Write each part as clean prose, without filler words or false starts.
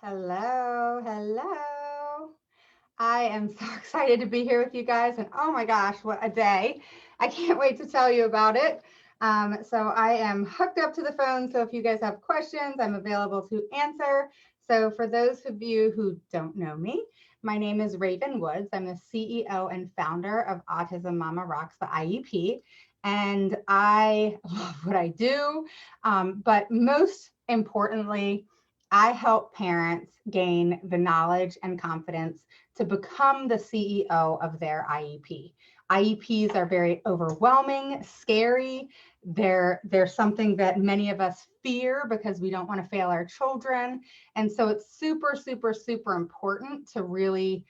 Hello, hello. I am so excited to be here with you guys. And oh my gosh, what a day. I can't wait to tell you about it. So I am hooked up to the phone. So if you guys have questions, I'm available to answer. So for those of you who don't know me, my name is Raven Woods. I'm the CEO and founder of Autism Mama Rocks, the IEP. And I love what I do. But most importantly, I help parents gain the knowledge and confidence to become the CEO of their IEP. IEPs are very overwhelming, scary. They're something that many of us fear because we don't want to fail our children. And so it's super, super, super important to really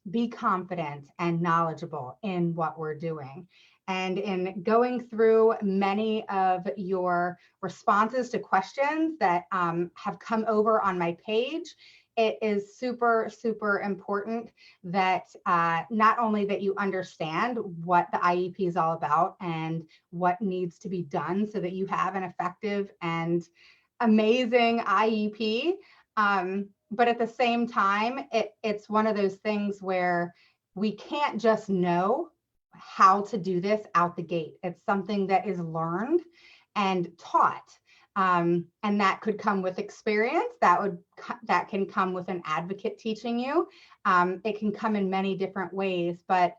be confident and knowledgeable in what we're doing. And in going through many of your responses to questions that have come over on my page, it is super, super important that not only that you understand what the IEP is all about and what needs to be done so that you have an effective and amazing IEP, but at the same time, it's one of those things where we can't just know how to do this out the gate. It's something that is learned and taught. And that could come with experience. That can come with an advocate teaching you. It can come in many different ways, but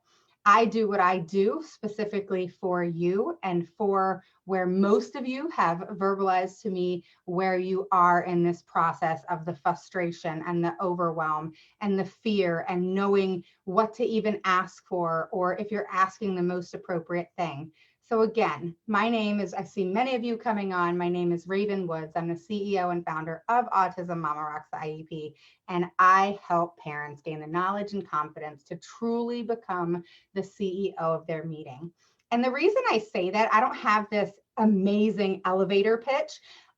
I do what I do specifically for you and for where most of you have verbalized to me where you are in this process of the frustration and the overwhelm and the fear and knowing what to even ask for, or if you're asking the most appropriate thing. So again, my name is, I see many of you coming on. My name is Raven Woods. I'm the CEO and founder of Autism Mama Rocks, the IEP, and I help parents gain the knowledge and confidence to truly become the CEO of their meeting. And the reason I say that, I don't have this amazing elevator pitch.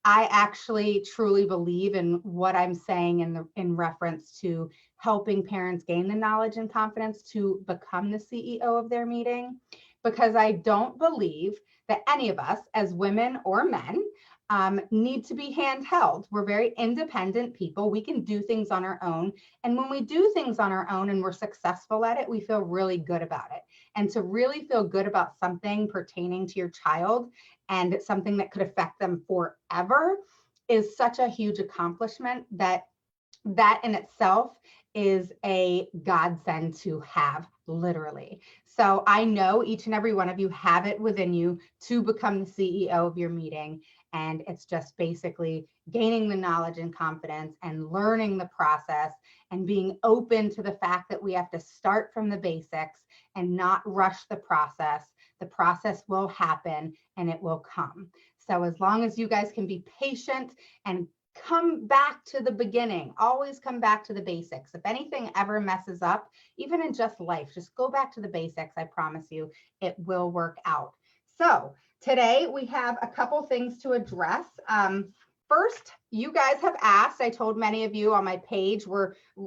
I actually truly believe in what I'm saying in reference to helping parents gain the knowledge and confidence to become the CEO of their meeting, because I don't believe that any of us as women or men need to be handheld. We're very independent people. We can do things on our own. And when we do things on our own and we're successful at it, we feel really good about it. And to really feel good about something pertaining to your child and something that could affect them forever is such a huge accomplishment that in itself is a godsend to have, literally. So I know each and every one of you have it within you to become the CEO of your meeting. And it's just basically gaining the knowledge and confidence and learning the process and being open to the fact that we have to start from the basics and not rush the process. The process will happen and it will come. So as long as you guys can be patient and come back to the beginning, always come back to the basics. If anything ever messes up, even in just life, just go back to the basics. I promise you, it will work out. So today we have a couple things to address. First, you guys have asked, I told many of you on my page,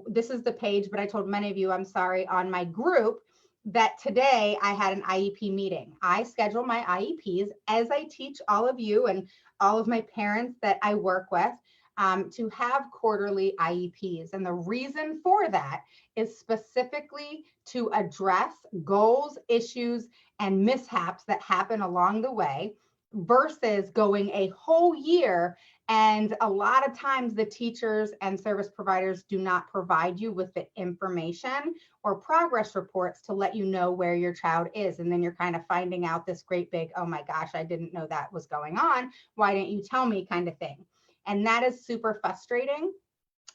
this is the page, but I told many of you, I'm sorry, on my group, that today I had an IEP meeting. I schedule my IEPs as I teach all of you and all of my parents that I work with to have quarterly IEPs. And the reason for that is specifically to address goals, issues, and mishaps that happen along the way versus going a whole year. And a lot of times the teachers and service providers do not provide you with the information or progress reports to let you know where your child is. And then you're kind of finding out this great big, oh my gosh, I didn't know that was going on. Why didn't you tell me kind of thing? And that is super frustrating.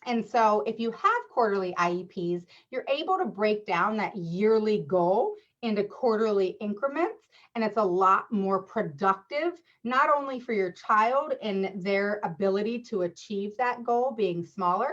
And so if you have quarterly IEPs, you're able to break down that yearly goal into quarterly increments. And it's a lot more productive, not only for your child in their ability to achieve that goal being smaller,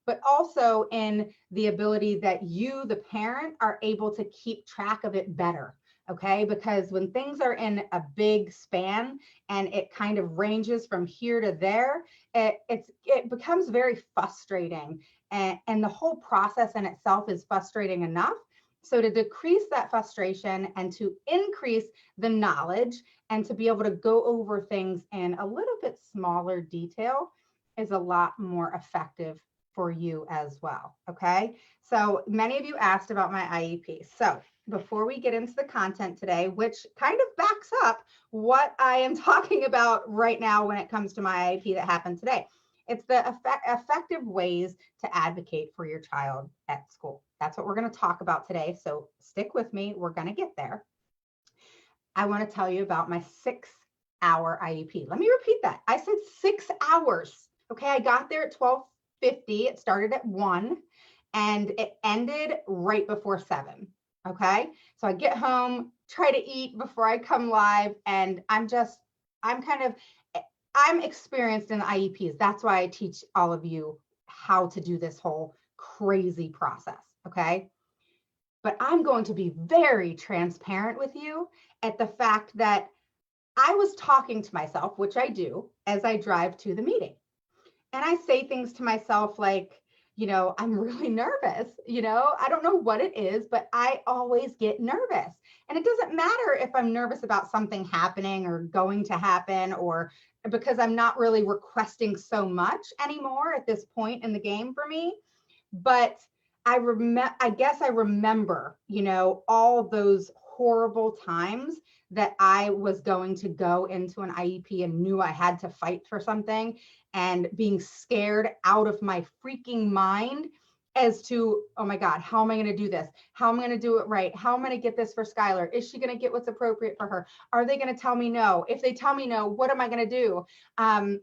but also in the ability that you, the parent, are able to keep track of it better. Okay, because when things are in a big span and it kind of ranges from here to there, it becomes very frustrating, and the whole process in itself is frustrating enough. So to decrease that frustration and to increase the knowledge and to be able to go over things in a little bit smaller detail, is a lot more effective for you as well. Okay. So many of you asked about my IEP. So before we get into the content today, which kind of backs up what I am talking about right now when it comes to my IEP that happened today, it's the effective ways to advocate for your child at school. That's what we're going to talk about today. So stick with me. We're going to get there. I want to tell you about my 6-hour IEP. Let me repeat that. I said 6 hours. Okay. I got there at 12:50. It started at 1 and it ended right before 7. Okay. So I get home, try to eat before I come live. And I'm experienced in the IEPs. That's why I teach all of you how to do this whole crazy process. Okay. But I'm going to be very transparent with you at the fact that I was talking to myself, which I do as I drive to the meeting. And I say things to myself like, I'm really nervous. I don't know what it is, but I always get nervous. And it doesn't matter if I'm nervous about something happening or going to happen, or because I'm not really requesting so much anymore at this point in the game for me. But I guess I remember, all those horrible times that I was going to go into an IEP and knew I had to fight for something and being scared out of my freaking mind as to, oh my God, how am I going to do this? How am I going to do it right? How am I going to get this for Skylar? Is she going to get what's appropriate for her? Are they going to tell me no? If they tell me no, what am I going to do? And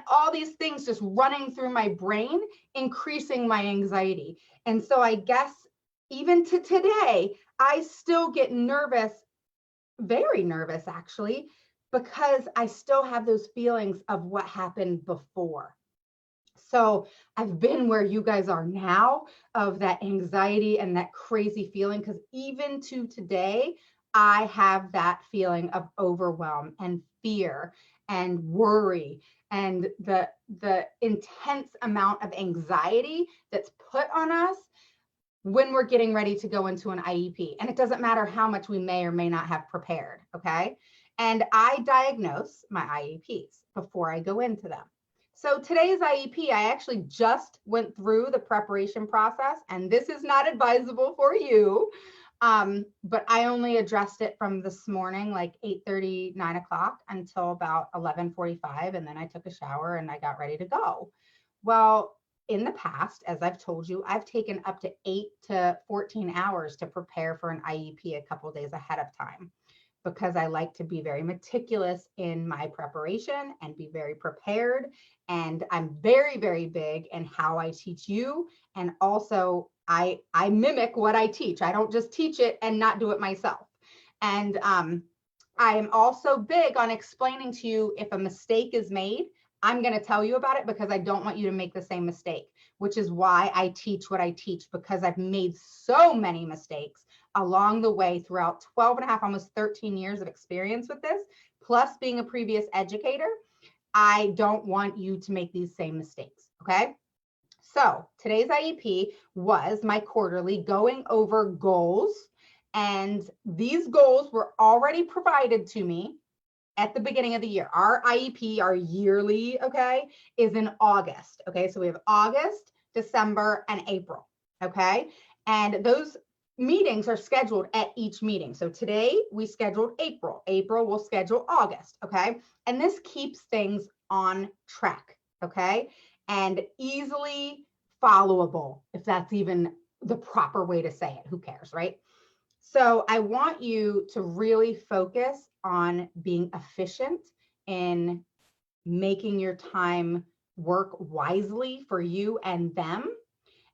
all these things just running through my brain, increasing my anxiety. And so I guess even to today, I still get nervous, very nervous actually, because I still have those feelings of what happened before. So I've been where you guys are now, of that anxiety and that crazy feeling, because even to today, I have that feeling of overwhelm and fear and worry and the intense amount of anxiety that's put on us when we're getting ready to go into an IEP. And it doesn't matter how much we may or may not have prepared, okay? And I diagnose my IEPs before I go into them. So today's IEP, I actually just went through the preparation process, and this is not advisable for you, but I only addressed it from this morning, like 8:30, 9 o'clock until about 11:45, and then I took a shower and I got ready to go. Well, in the past, as I've told you, I've taken up to 8 to 14 hours to prepare for an IEP a couple of days ahead of time, because I like to be very meticulous in my preparation and be very prepared. And I'm very, very big in how I teach you. And also I mimic what I teach. I don't just teach it and not do it myself. And I am also big on explaining to you if a mistake is made, I'm going to tell you about it, because I don't want you to make the same mistake, which is why I teach what I teach, because I've made so many mistakes along the way throughout 12 and a half, almost 13 years of experience with this, plus being a previous educator. I don't want you to make these same mistakes. Okay. So today's IEP was my quarterly going over goals. And these goals were already provided to me at the beginning of the year. Our IEP, our yearly, okay, is in August. Okay. So we have August, December, and April. Okay. And those meetings are scheduled at each meeting. So today we scheduled April. April will schedule August. Okay. And this keeps things on track. Okay. And easily followable, if that's even the proper way to say it. Who cares, right? So I want you to really focus on being efficient in making your time work wisely for you and them.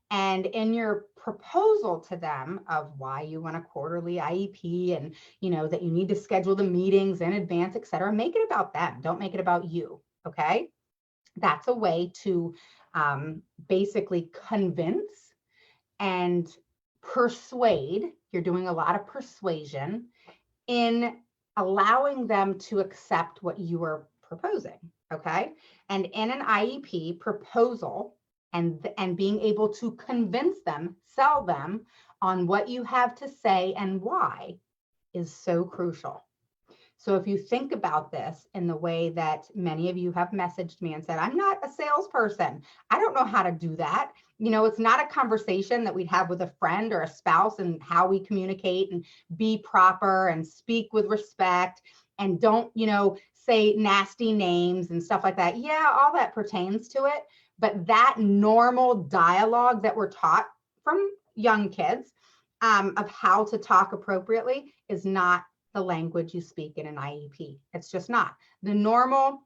And in your proposal to them of why you want a quarterly IEP, and that you need to schedule the meetings in advance, et cetera, make it about them. Don't make it about you. Okay. That's a way to basically convince and persuade. You're doing a lot of persuasion in allowing them to accept what you are proposing. Okay. And in an IEP proposal, and being able to convince them, sell them on what you have to say and why is so crucial. So if you think about this in the way that many of you have messaged me and said, I'm not a salesperson, I don't know how to do that. It's not a conversation that we'd have with a friend or a spouse, and how we communicate and be proper and speak with respect and don't, say nasty names and stuff like that. Yeah, all that pertains to it. But that normal dialogue that we're taught from young kids, of how to talk appropriately, is not the language you speak in an IEP. It's just not. The normal,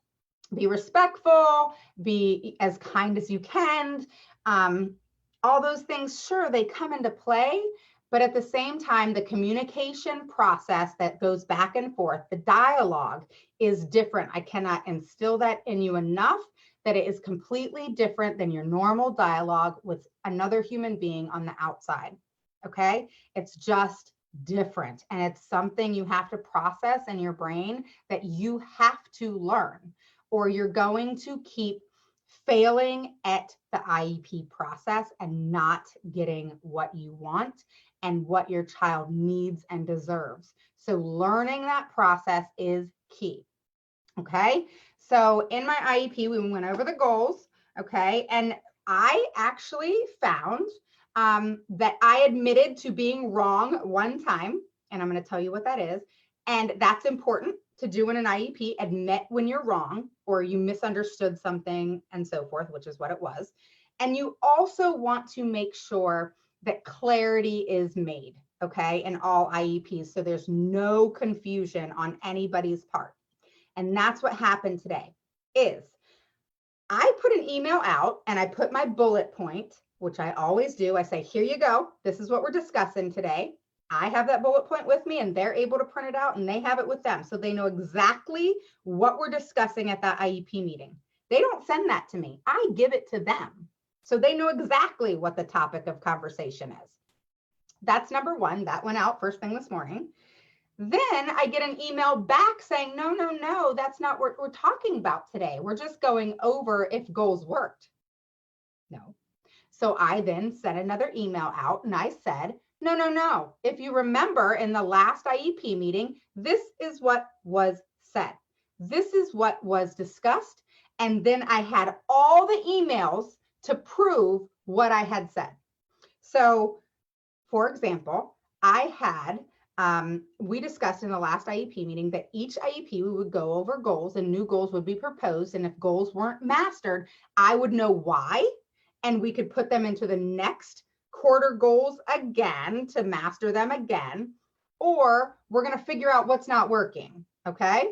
be respectful, be as kind as you can. All those things, sure, they come into play, but at the same time, the communication process that goes back and forth, the dialogue, is different. I cannot instill that in you enough, that it is completely different than your normal dialogue with another human being on the outside. Okay? It's just different. And it's something you have to process in your brain, that you have to learn, or you're going to keep failing at the IEP process and not getting what you want and what your child needs and deserves. So learning that process is key. Okay. So in my IEP, we went over the goals. Okay. And I actually found that I admitted to being wrong one time, and I'm going to tell you what that is. And that's important to do in an IEP: admit when you're wrong or you misunderstood something and so forth, which is what it was. And you also want to make sure that clarity is made, okay, in all IEPs, so there's no confusion on anybody's part. And that's what happened today. Is I put an email out and I put my bullet point, which I always do. I say, here you go. This is what we're discussing today. I have that bullet point with me, and they're able to print it out, and they have it with them. So they know exactly what we're discussing at that IEP meeting. They don't send that to me. I give it to them. So they know exactly what the topic of conversation is. That's number one. That went out first thing this morning. Then I get an email back saying, no, that's not what we're talking about today. We're just going over if goals worked. No. So I then sent another email out and I said, no. If you remember in the last IEP meeting, this is what was said. This is what was discussed. And then I had all the emails to prove what I had said. So, for example, I had, we discussed in the last IEP meeting that each IEP we would go over goals and new goals would be proposed. And if goals weren't mastered, I would know why, and we could put them into the next quarter goals again to master them again, or we're going to figure out what's not working. Okay.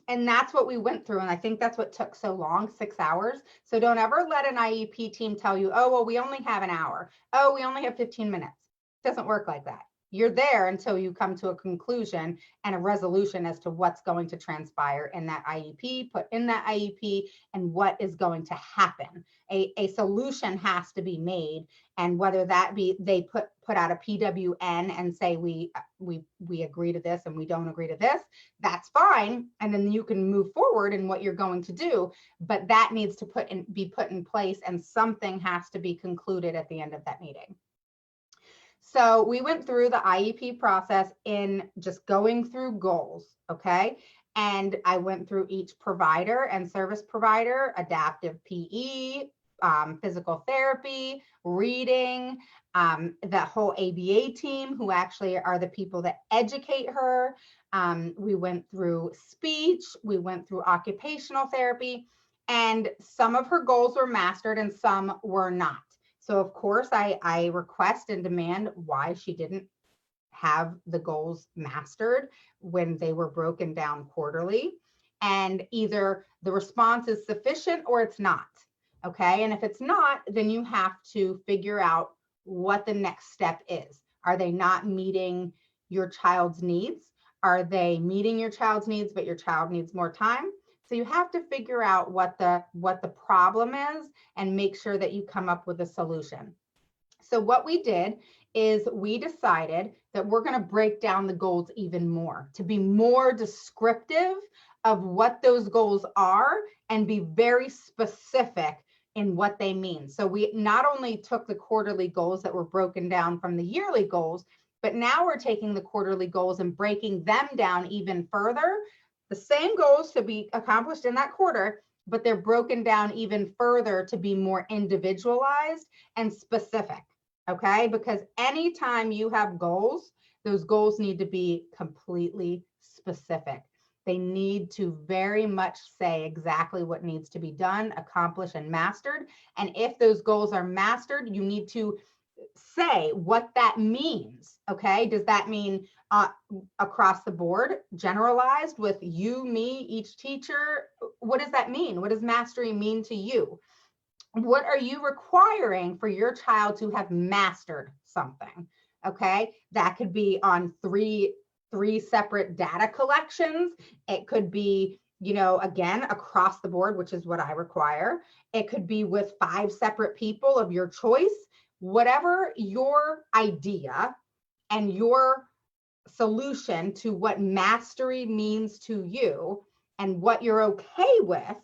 And that's what we went through. And I think that's what took so long, 6 hours. So don't ever let an IEP team tell you, oh, well, we only have an hour. Oh, we only have 15 minutes. It doesn't work like that. You're there until you come to a conclusion and a resolution as to what's going to transpire in that IEP, put in that IEP, and what is going to happen. A solution has to be made, and whether that be they put out a PWN and say we agree to this and we don't agree to this, that's fine, and then you can move forward in what you're going to do. But that needs to be put in place, and something has to be concluded at the end of that meeting. So we went through the IEP process in just going through goals, okay? And I went through each provider and service provider: adaptive PE, physical therapy, reading, the whole ABA team, who actually are the people that educate her. We went through speech, we went through occupational therapy, and some of her goals were mastered and some were not. So of course, I request and demand why she didn't have the goals mastered when they were broken down quarterly. And either the response is sufficient or it's not. Okay. And if it's not, then you have to figure out what the next step is. Are they not meeting your child's needs? Are they meeting your child's needs, but your child needs more time? So you have to figure out what the problem is and make sure that you come up with a solution. So what we did is we decided that we're going to break down the goals even more, to be more descriptive of what those goals are and be very specific in what they mean. So we not only took the quarterly goals that were broken down from the yearly goals, But now we're taking the quarterly goals and breaking them down even further. The same goals to be accomplished in that quarter, but they're broken down even further to be more individualized and specific, okay? Because anytime you have goals, those goals need to be completely specific. They need to very much say exactly what needs to be done, accomplished, and mastered. And if those goals are mastered, you need to say what that means, okay? Does that mean across the board, generalized with you, me, each teacher? What does that mean? What does mastery mean to you? What are you requiring for your child to have mastered something? Okay, that could be on three separate data collections. It could be, you know, again, across the board, which is what I require. It could be with 5 separate people of your choice. Whatever your idea and your solution to what mastery means to you and what you're okay with,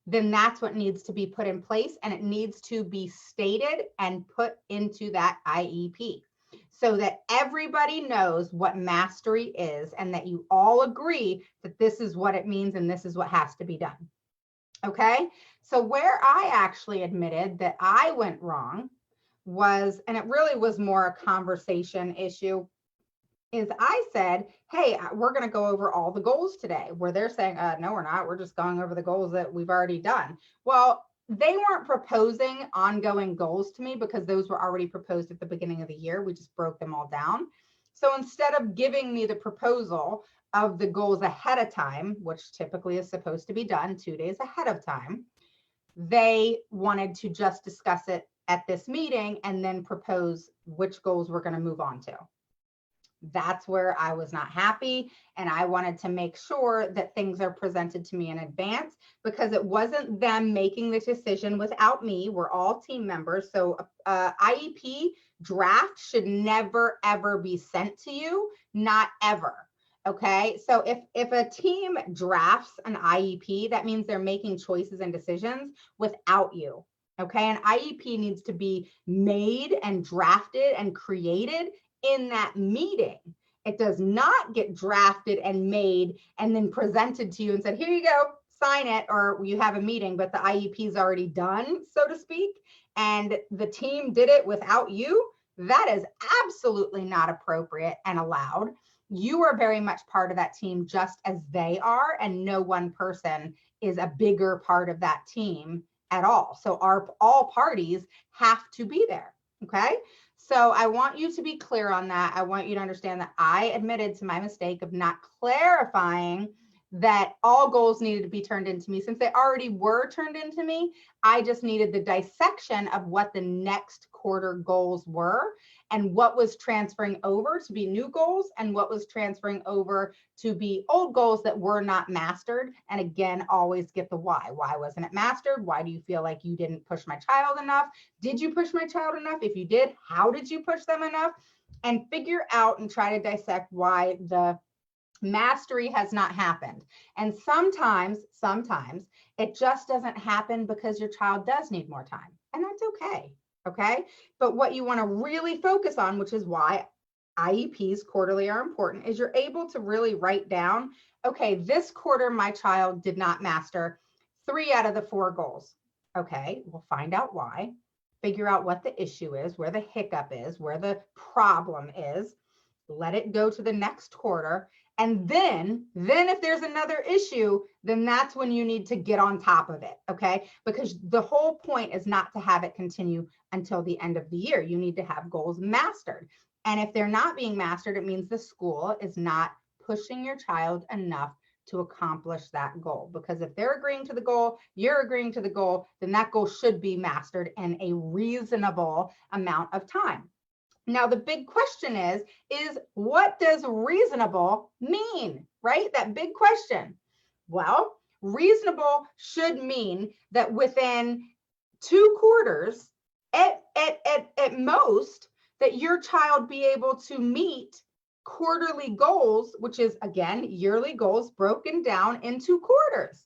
then that's what needs to be put in place, and it needs to be stated and put into that IEP so that everybody knows what mastery is and that you all agree that this is what it means and this is what has to be done. Okay, so where I actually admitted that I went wrong was, and it really was more a conversation issue, is I said, hey, we're going to go over all the goals today, where they're saying, no, we're not. We're just going over the goals that we've already done. Well, they weren't proposing ongoing goals to me because those were already proposed at the beginning of the year. We just broke them all down. So instead of giving me the proposal of the goals ahead of time, which typically is supposed to be done 2 days ahead of time, they wanted to just discuss it at this meeting and then propose which goals we're going to move on to. That's where I was not happy. And I wanted to make sure that things are presented to me in advance, because it wasn't them making the decision without me. We're all team members. So IEP draft should never, ever be sent to you. Not ever. Okay. So if a team drafts an IEP, that means they're making choices and decisions without you. Okay. An IEP needs to be made and drafted and created in that meeting. It does not get drafted and made and then presented to you and said, here you go, sign it, or you have a meeting, but the IEP is already done, so to speak, and the team did it without you. That is absolutely not appropriate and allowed. You are very much part of that team just as they are, and no one person is a bigger part of that team at all. So all parties have to be there, okay? So I want you to be clear on that. I want you to understand that I admitted to my mistake of not clarifying that all goals needed to be turned into me. Since they already were turned into me, I just needed the dissection of what the next quarter goals were and what was transferring over to be new goals and what was transferring over to be old goals that were not mastered. And again, always get the why. Why wasn't it mastered? Why do you feel like you didn't push my child enough? Did you push my child enough? If you did, how did you push them enough? And figure out and try to dissect why the mastery has not happened. And sometimes it just doesn't happen because your child does need more time, and that's okay. Okay. But what you want to really focus on, which is why IEPs quarterly are important, is you're able to really write down, okay, this quarter my child did not master 3 out of the 4 goals. Okay, we'll find out why, figure out what the issue is, where the hiccup is, where the problem is, let it go to the next quarter. And then if there's another issue, then that's when you need to get on top of it, okay? Because the whole point is not to have it continue until the end of the year. You need to have goals mastered. And if they're not being mastered, it means the school is not pushing your child enough to accomplish that goal. Because if they're agreeing to the goal, you're agreeing to the goal, then that goal should be mastered in a reasonable amount of time. Now, the big question is what does reasonable mean, right? That big question. Well, reasonable should mean that within 2 quarters, at most, that your child be able to meet quarterly goals, which is, again, yearly goals broken down into quarters.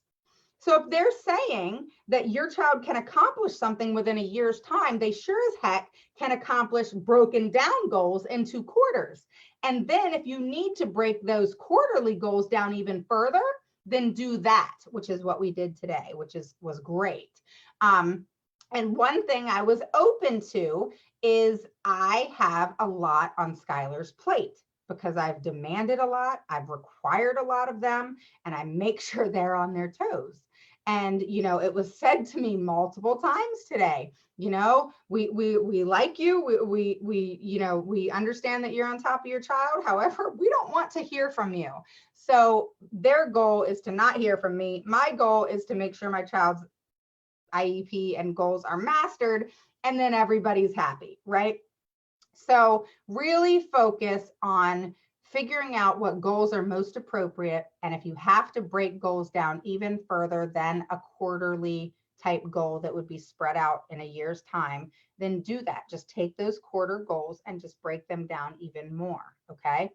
So if they're saying that your child can accomplish something within a year's time, they sure as heck can accomplish broken down goals into quarters. And then if you need to break those quarterly goals down even further, then do that, which is what we did today, which was great. And one thing I was open to is I have a lot on Skylar's plate because I've demanded a lot, I've required a lot of them, and I make sure they're on their toes. And it was said to me multiple times today, we like you, we understand that you're on top of your child. However, we don't want to hear from you. So their goal is to not hear from me. My goal is to make sure my child's IEP and goals are mastered, and then everybody's happy, right? So really focus on figuring out what goals are most appropriate. And if you have to break goals down even further than a quarterly type goal that would be spread out in a year's time, then do that. Just take those quarter goals and just break them down even more, okay?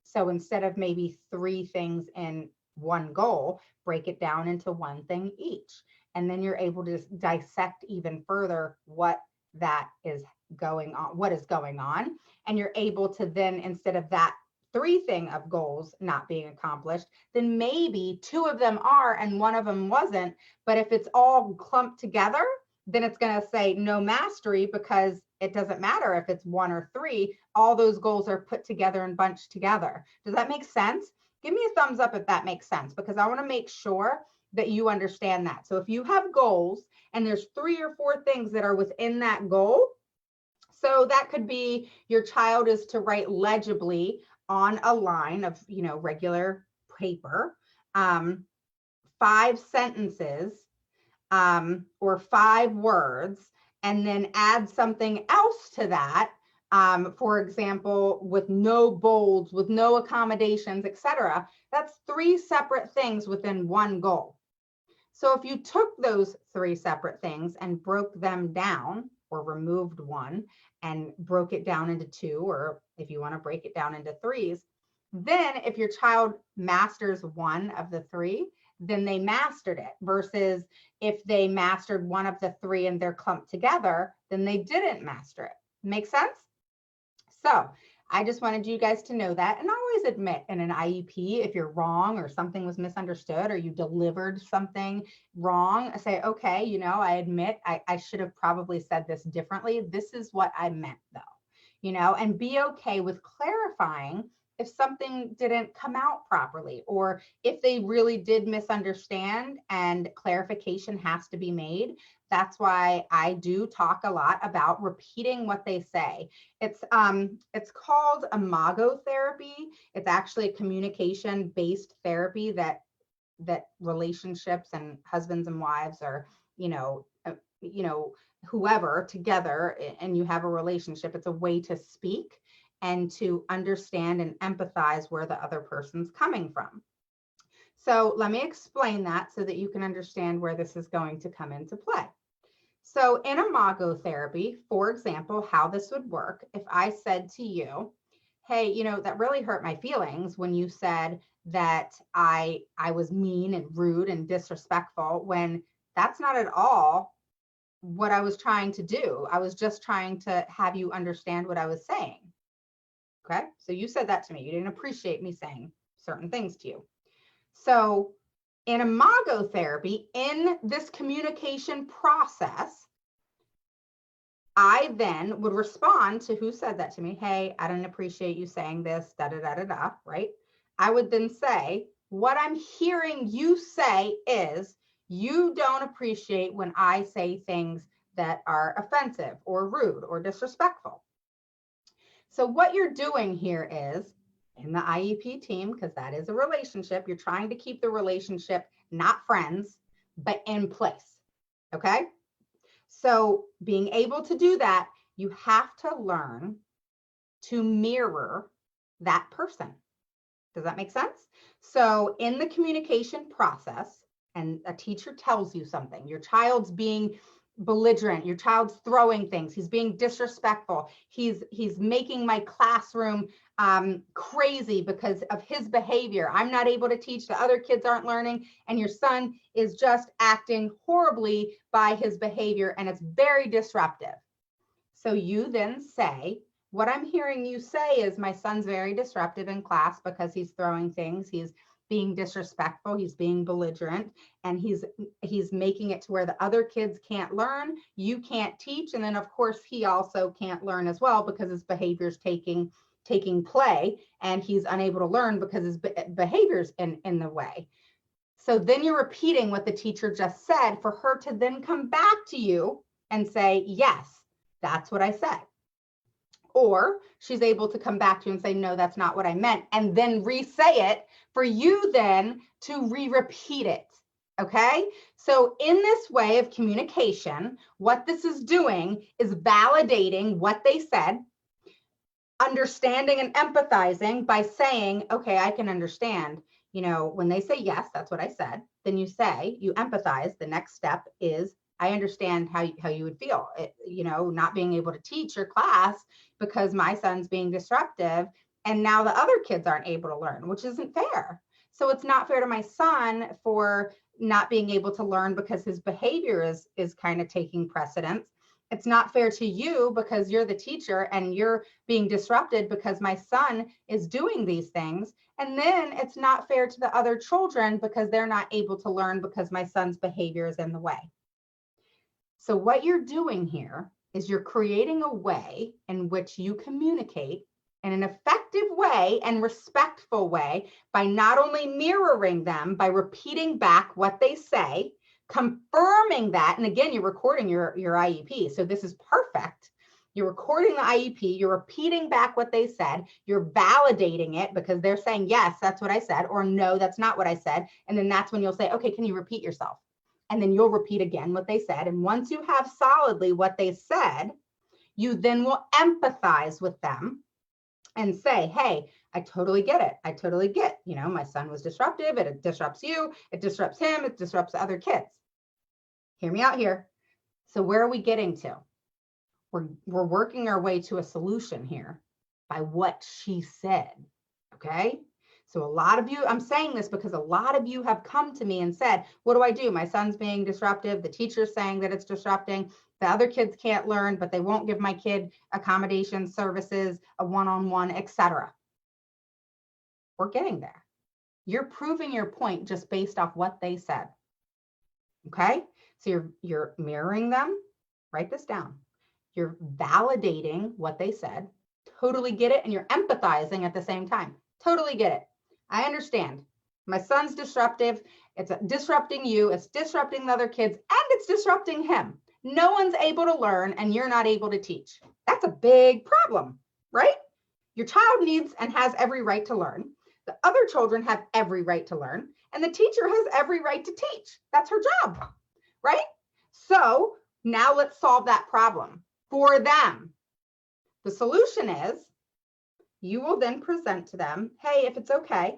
So instead of maybe 3 things in one goal, break it down into 1 thing each. And then you're able to dissect even further what is going on. And you're able to then, instead of that 3 thing of goals not being accomplished, then maybe 2 of them are and 1 of them wasn't. But if it's all clumped together, then it's going to say no mastery, because it doesn't matter if it's 1 or 3, all those goals are put together and bunched together. Does that make sense? Give me a thumbs up if that makes sense, because I want to make sure that you understand that. So if you have goals and there's 3 or 4 things that are within that goal, so that could be your child is to write legibly on a line of, regular paper, 5 sentences, or 5 words, and then add something else to that. For example, with no bolds, with no accommodations, etc. That's 3 separate things within one goal. So if you took those 3 separate things and broke them down, or removed 1 and broke it down into 2, or if you want to break it down into 3s, then if your child masters 1 of the 3, then they mastered it, versus if they mastered 1 of the 3 and they're clumped together, then they didn't master it. Make sense? So I just wanted you guys to know that. And I always admit in an IEP, if you're wrong or something was misunderstood or you delivered something wrong, I say, okay, I admit I should have probably said this differently. This is what I meant though, and be okay with clarifying if something didn't come out properly, or if they really did misunderstand and clarification has to be made. That's why I do talk a lot about repeating what they say. It's called imago therapy. It's actually a communication-based therapy that relationships and husbands and wives, or whoever together, and you have a relationship. It's a way to speak and to understand and empathize where the other person's coming from. So let me explain that so that you can understand where this is going to come into play. So in imago therapy, for example, how this would work, if I said to you, hey, that really hurt my feelings when you said that I was mean and rude and disrespectful, when that's not at all what I was trying to do. I was just trying to have you understand what I was saying. Okay, so you said that to me. You didn't appreciate me saying certain things to you. So in imago therapy, in this communication process, I then would respond to who said that to me. Hey, I didn't appreciate you saying this, da da da da da, right? I would then say, what I'm hearing you say is, you don't appreciate when I say things that are offensive or rude or disrespectful. So what you're doing here is, in the IEP team, because that is a relationship, you're trying to keep the relationship not friends, but in place. Okay? So being able to do that, you have to learn to mirror that person. Does that make sense? So in the communication process, and a teacher tells you something, your child's being belligerent, your child's throwing things, he's being disrespectful, he's making my classroom crazy because of his behavior. I'm not able to teach, the other kids aren't learning, and your son is just acting horribly by his behavior, and it's very disruptive. So you then say, what I'm hearing you say is, my son's very disruptive in class because he's throwing things, he's being disrespectful, he's being belligerent, and he's making it to where the other kids can't learn, you can't teach, and then of course he also can't learn as well because his behavior's taking play, and he's unable to learn because his behavior's in the way. So then you're repeating what the teacher just said for her to then come back to you and say, yes, that's what I said. Or she's able to come back to you and say, no, that's not what I meant, and then re-say it for you then to re-repeat it. Okay? So in this way of communication, what this is doing is validating what they said, understanding and empathizing by saying, okay, I can understand, when they say, yes, that's what I said, then you say, you empathize. The next step is, I understand how you would feel, not being able to teach your class because my son's being disruptive, and now the other kids aren't able to learn, which isn't fair. So it's not fair to my son for not being able to learn because his behavior is kind of taking precedence. It's not fair to you because you're the teacher and you're being disrupted because my son is doing these things. And then it's not fair to the other children because they're not able to learn because my son's behavior is in the way. So what you're doing here is you're creating a way in which you communicate in an effective way and respectful way by not only mirroring them, by repeating back what they say, confirming that. And again, you're recording your IEP. So this is perfect. You're recording the IEP, you're repeating back what they said, you're validating it because they're saying, yes, that's what I said, or no, that's not what I said. And then that's when you'll say, okay, can you repeat yourself? And then you'll repeat again what they said. And once you have solidly what they said, you then will empathize with them and say, hey, I totally get it. I totally get, my son was disruptive. It disrupts you. It disrupts him. It disrupts other kids. Hear me out here. So where are we getting to? We're working our way to a solution here by what she said. Okay. So a lot of you, I'm saying this because a lot of you have come to me and said, what do I do? My son's being disruptive. The teacher's saying that it's disrupting. The other kids can't learn, but they won't give my kid accommodations, services, a one-on-one, etc. We're getting there. You're proving your point just based off what they said. Okay? So you're mirroring them. Write this down. You're validating what they said. Totally get it. And you're empathizing at the same time. Totally get it. I understand. My son's disruptive. It's disrupting you. It's disrupting the other kids, and it's disrupting him. No one's able to learn, and you're not able to teach. That's a big problem, right? Your child needs and has every right to learn. The other children have every right to learn, and the teacher has every right to teach. That's her job, right? So now let's solve that problem for them. The solution is, you will then present to them, hey, if it's okay,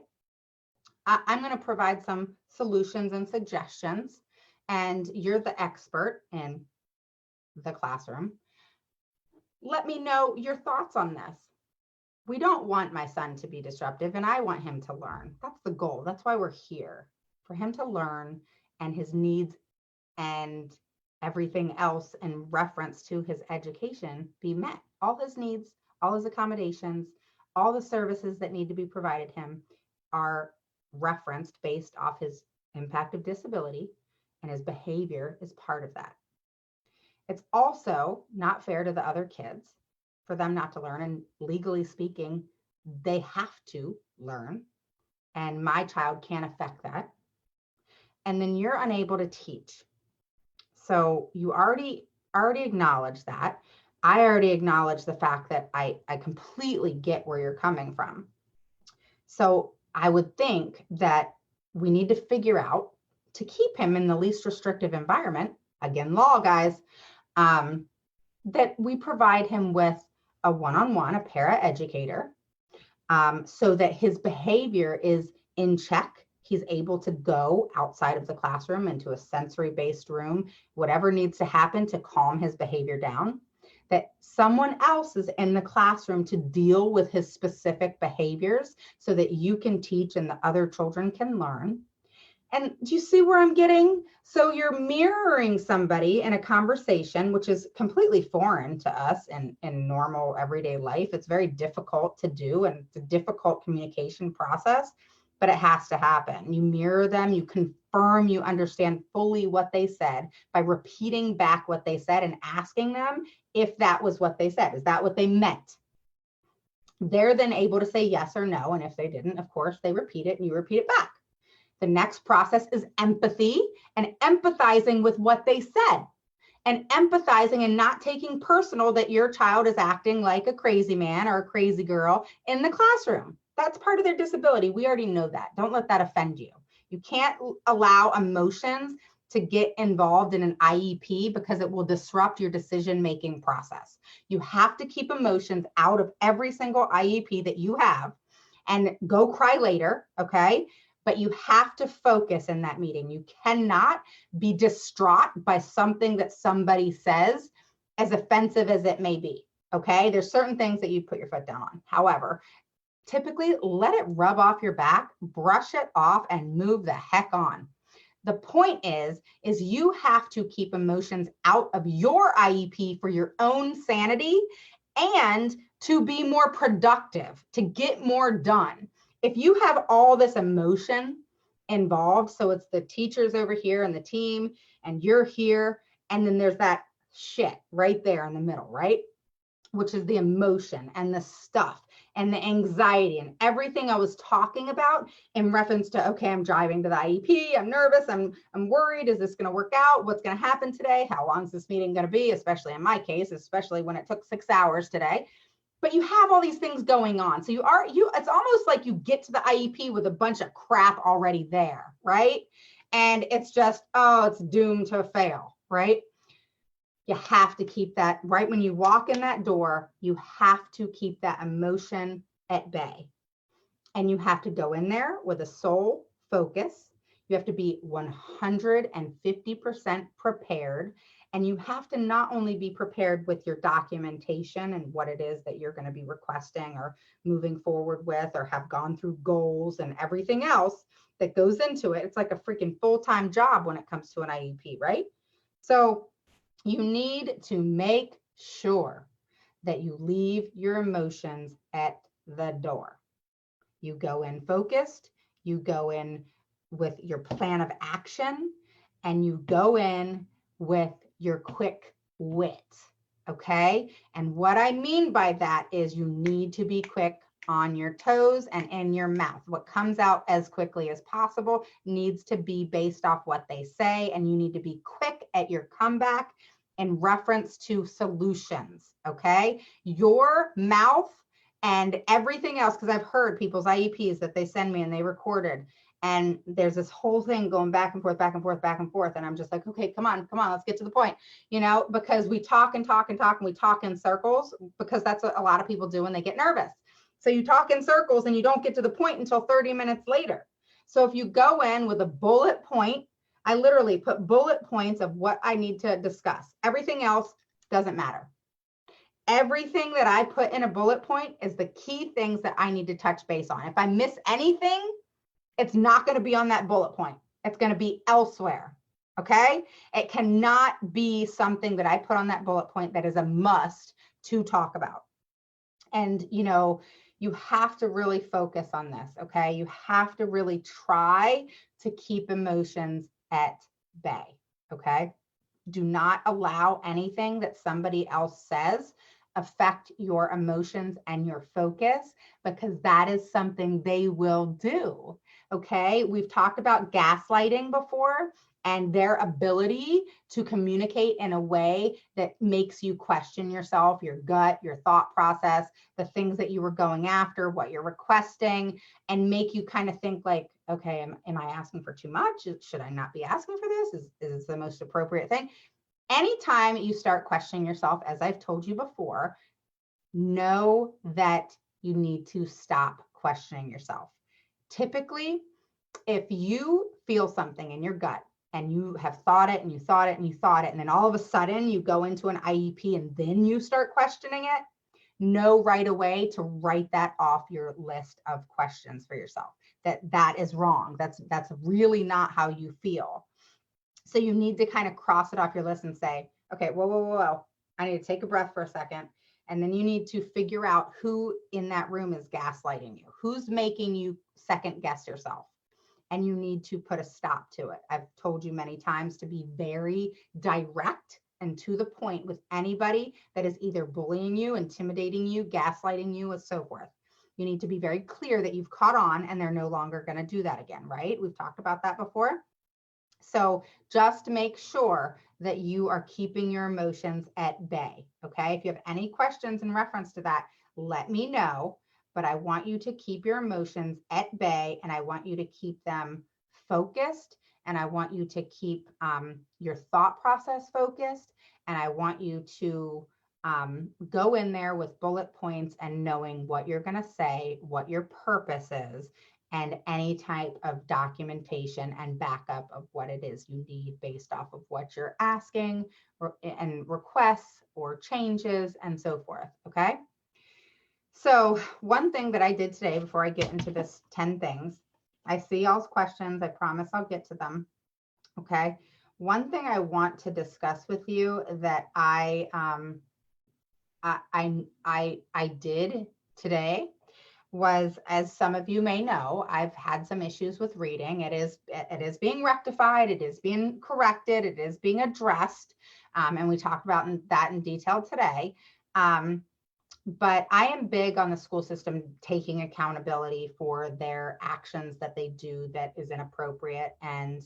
I'm going to provide some solutions and suggestions, and you're the expert in the classroom. Let me know your thoughts on this. We don't want my son to be disruptive, and I want him to learn. That's the goal. That's why we're here, for him to learn and his needs and everything else in reference to his education be met. All his needs, all his accommodations, all the services that need to be provided him are referenced based off his impact of disability, and his behavior is part of that. It's also not fair to the other kids for them not to learn, and legally speaking, they have to learn, and my child can't affect that. And then you're unable to teach. So you already acknowledge that. I already acknowledge the fact that I completely get where you're coming from. So I would think that we need to figure out to keep him in the least restrictive environment, again, law guys, that we provide him with a one-on-one, a para-educator, so that his behavior is in check He's able to go outside of the classroom into a sensory-based room, whatever needs to happen to calm his behavior down, that someone else is in the classroom to deal with his specific behaviors so that you can teach and the other children can learn. And do you see where I'm getting? So you're mirroring somebody in a conversation, which is completely foreign to us in normal everyday life. It's very difficult to do, and it's a difficult communication process, but it has to happen. You mirror them, you confirm you understand fully what they said by repeating back what they said and asking them if that was what they said. Is that what they meant? They're then able to say yes or no. And if they didn't, of course, they repeat it and you repeat it back. The next process is empathy and empathizing with what they said, and empathizing and not taking personal that your child is acting like a crazy man or a crazy girl in the classroom. That's part of their disability. We already know that. Don't let that offend you. You can't allow emotions to get involved in an IEP because it will disrupt your decision-making process. You have to keep emotions out of every single IEP that you have and go cry later, okay? But you have to focus in that meeting. You cannot be distraught by something that somebody says, as offensive as it may be, okay? There's certain things that you put your foot down on. However, typically let it rub off your back, brush it off, and move the heck on. The point is you have to keep emotions out of your IEP for your own sanity and to be more productive, to get more done. If you have all this emotion involved, so it's the teachers over here and the team, and you're here, and then there's that shit right there in the middle, right? Which is the emotion and the stuff and the anxiety and everything I was talking about in reference to, okay, I'm driving to the IEP, I'm nervous, I'm worried, is this gonna work out? What's gonna happen today? How long is this meeting gonna be? Especially in my case, especially when it took 6 hours today. But you have all these things going on. So it's almost like you get to the IEP with a bunch of crap already there, right? And it's just, oh, it's doomed to fail, right? You have to keep that right when you walk in that door, you have to keep that emotion at bay. And you have to go in there with a sole focus. You have to be 150% prepared. And you have to not only be prepared with your documentation and what it is that you're going to be requesting or moving forward with, or have gone through goals and everything else that goes into it. It's like a freaking full-time job when it comes to an IEP, right? So you need to make sure that you leave your emotions at the door. You go in focused, you go in with your plan of action, and you go in with your quick wit, okay? And what I mean by that is you need to be quick on your toes and in your mouth. What comes out as quickly as possible needs to be based off what they say, and you need to be quick at your comeback in reference to solutions, okay? Your mouth and everything else, because I've heard people's IEPs that they send me and they recorded, and there's this whole thing going back and forth, back and forth, back and forth. And I'm just like, okay, come on, let's get to the point, because we talk and talk and talk and we talk in circles, because that's what a lot of people do when they get nervous. So you talk in circles and you don't get to the point until 30 minutes later. So if you go in with a bullet point, I literally put bullet points of what I need to discuss. Everything else doesn't matter. Everything that I put in a bullet point is the key things that I need to touch base on. If I miss anything, it's not going to be on that bullet point. It's going to be elsewhere. Okay? It cannot be something that I put on that bullet point that is a must to talk about. And, you have to really focus on this. Okay? You have to really try to keep emotions at bay. Okay? Do not allow anything that somebody else says affect your emotions and your focus, because that is something they will do. Okay, we've talked about gaslighting before and their ability to communicate in a way that makes you question yourself, your gut, your thought process, the things that you were going after, what you're requesting, and make you kind of think like, okay, am I asking for too much? Should I not be asking for this? Is this the most appropriate thing? Anytime you start questioning yourself, as I've told you before, know that you need to stop questioning yourself. Typically, if you feel something in your gut and you have thought it and you thought it and you thought it, and then all of a sudden you go into an IEP and then you start questioning it, know right away to write that off your list of questions for yourself. That is wrong. That's really not how you feel. So you need to kind of cross it off your list and say, okay, whoa. I need to take a breath for a second. And then you need to figure out who in that room is gaslighting you, who's making you second guess yourself. And you need to put a stop to it. I've told you many times to be very direct and to the point with anybody that is either bullying you, intimidating you, gaslighting you, and so forth. You need to be very clear that you've caught on and they're no longer going to do that again, right? We've talked about that before. So just make sure that you are keeping your emotions at bay, okay? If you have any questions in reference to that, let me know, but I want you to keep your emotions at bay and I want you to keep them focused and I want you to keep your thought process focused and I want you to go in there with bullet points and knowing what you're going to say, what your purpose is, and any type of documentation and backup of what it is you need based off of what you're asking and requests or changes and so forth, okay? So one thing that I did today before I get into this 10 things, I see y'all's questions. I promise I'll get to them, okay? One thing I want to discuss with you that I did today was, as some of you may know, I've had some issues with reading. It is being rectified. It is being corrected. It is being addressed. And we talked about that in detail today. But I am big on the school system taking accountability for their actions that they do that is inappropriate and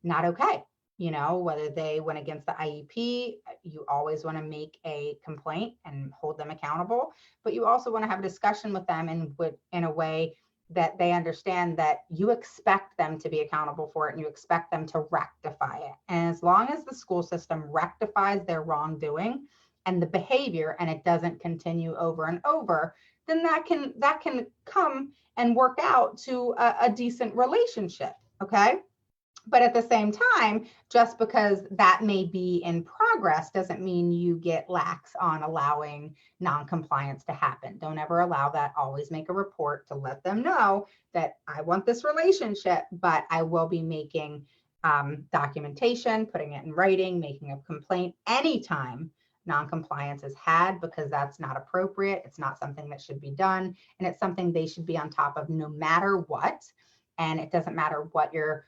not okay. You know, whether they went against the IEP, you always want to make a complaint and hold them accountable, but you also want to have a discussion with them in a way that they understand that you expect them to be accountable for it and you expect them to rectify it. And as long as the school system rectifies their wrongdoing and the behavior and it doesn't continue over and over, then that can come and work out to a decent relationship, okay? But at the same time, just because that may be in progress doesn't mean you get lax on allowing noncompliance to happen. Don't ever allow that. Always make a report to let them know that I want this relationship, but I will be making documentation, putting it in writing, making a complaint anytime noncompliance is had, because that's not appropriate. It's not something that should be done. And it's something they should be on top of no matter what. And it doesn't matter what your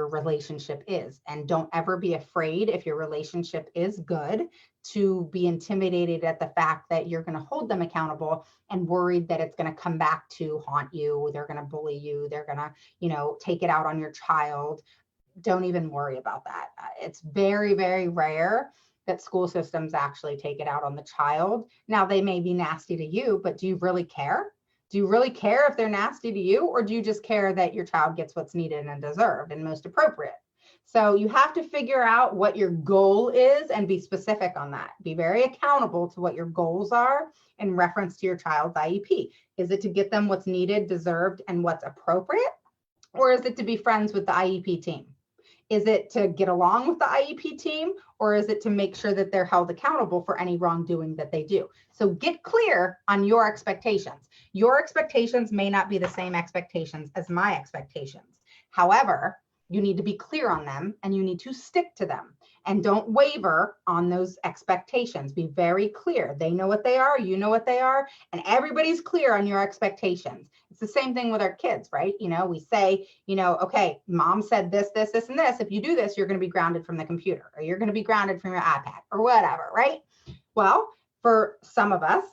relationship is. And don't ever be afraid, if your relationship is good, to be intimidated at the fact that you're going to hold them accountable and worried that it's going to come back to haunt you. They're going to bully you. They're going to, take it out on your child. Don't even worry about that. It's very, very rare that school systems actually take it out on the child. Now, they may be nasty to you, but do you really care? Do you really care if they're nasty to you, or do you just care that your child gets what's needed and deserved and most appropriate? So you have to figure out what your goal is and be specific on that. Be very accountable to what your goals are in reference to your child's IEP. Is it to get them what's needed, deserved, and what's appropriate? Or is it to be friends with the IEP team? Is it to get along with the IEP team, or is it to make sure that they're held accountable for any wrongdoing that they do? So get clear on your expectations. Your expectations may not be the same expectations as my expectations. However, you need to be clear on them and you need to stick to them, and don't waver on those expectations. Be very clear. They know what they are, you know what they are, and everybody's clear on your expectations. It's the same thing with our kids, right? We say, okay, mom said this, this, this, and this. If you do this, you're going to be grounded from the computer, or you're going to be grounded from your iPad, or whatever, right? Well, for some of us,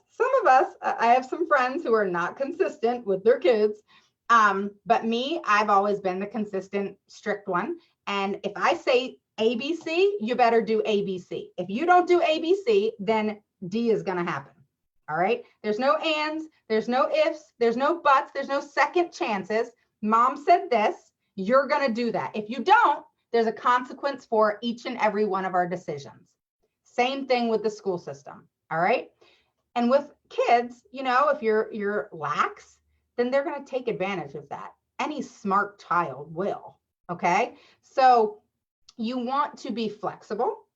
I have some friends who are not consistent with their kids. But me, I've always been the consistent, strict one. And if I say ABC, you better do ABC. If you don't do ABC, then D is going to happen. All right. There's no ands, there's no ifs, there's no buts, there's no second chances. Mom said this, you're going to do that. If you don't, there's a consequence for each and every one of our decisions. Same thing with the school system. All right. And with kids, if you're lax, then they're going to take advantage of that. any smart child will. Okay. So you want to be flexible,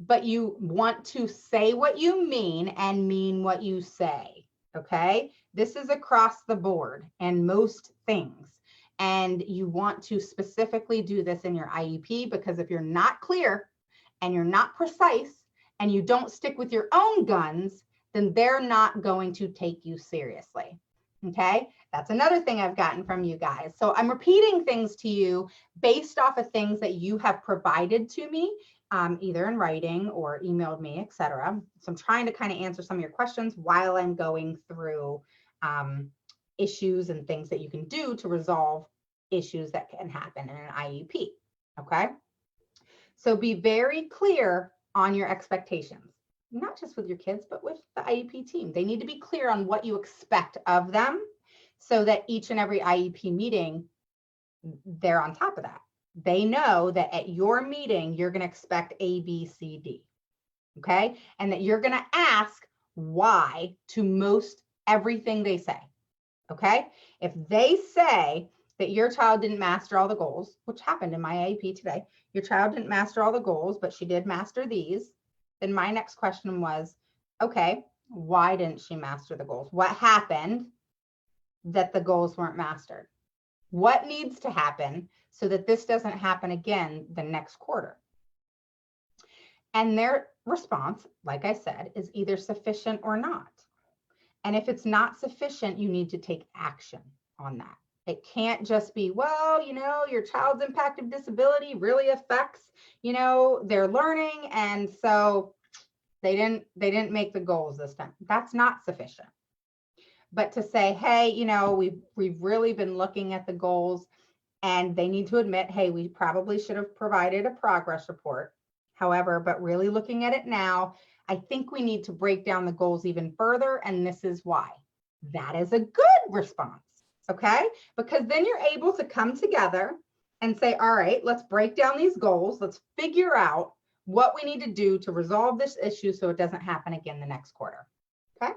but you want to say what you mean and mean what you say. Okay. This is across the board and most things. And you want to specifically do this in your IEP, because if you're not clear and you're not precise and you don't stick with your own guns, then they're not going to take you seriously. Okay. That's another thing I've gotten from you guys. So I'm repeating things to you based off of things that you have provided to me, either in writing or emailed me, etc. So I'm trying to kind of answer some of your questions while I'm going through issues and things that you can do to resolve issues that can happen in an IEP. Okay. So be very clear on your expectations, not just with your kids, but with the IEP team. They need to be clear on what you expect of them so that each and every IEP meeting, they're on top of that. They know that at your meeting, you're going to expect A, B, C, D. Okay. And that you're going to ask why to most everything they say. Okay. If they say that your child didn't master all the goals, which happened in my IEP today, your child didn't master all the goals, but she did master these, then my next question was, okay, why didn't she master the goals? What happened that the goals weren't mastered? What needs to happen so that this doesn't happen again the next quarter? And their response, like I said, is either sufficient or not. And if it's not sufficient, you need to take action on that. It can't just be, well, your child's impacted disability really affects, their learning. And so they didn't make the goals this time. That's not sufficient. But to say, hey, we've really been looking at the goals, and they need to admit, hey, we probably should have provided a progress report. However, but really looking at it now, I think we need to break down the goals even further, and this is why. That is a good response, okay? Because then you're able to come together and say, all right, let's break down these goals. Let's figure out what we need to do to resolve this issue so it doesn't happen again the next quarter, okay?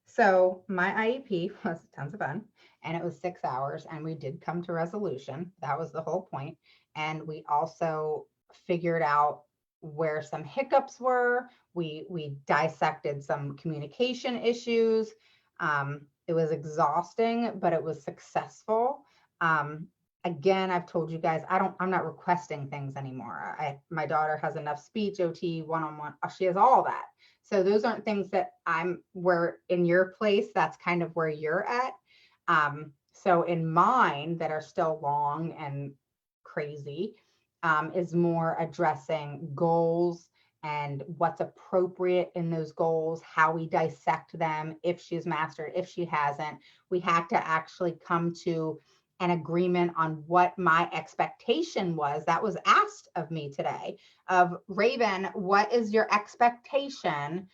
So my IEP was tons of fun, and it was 6 hours, and we did come to resolution. That was the whole point. And we also figured out where some hiccups were. We dissected some communication issues. It was exhausting, but it was successful. Again, I've told you guys, I'm not requesting things anymore. My daughter has enough speech, OT, one-on-one. She has all that. So those aren't things that where in your place, that's kind of where you're at. So in mine that are still long and crazy, is more addressing goals and what's appropriate in those goals, how we dissect them, if she's mastered, if she hasn't. We had to actually come to an agreement on what my expectation was. That was asked of me today of Raven, what is your expectation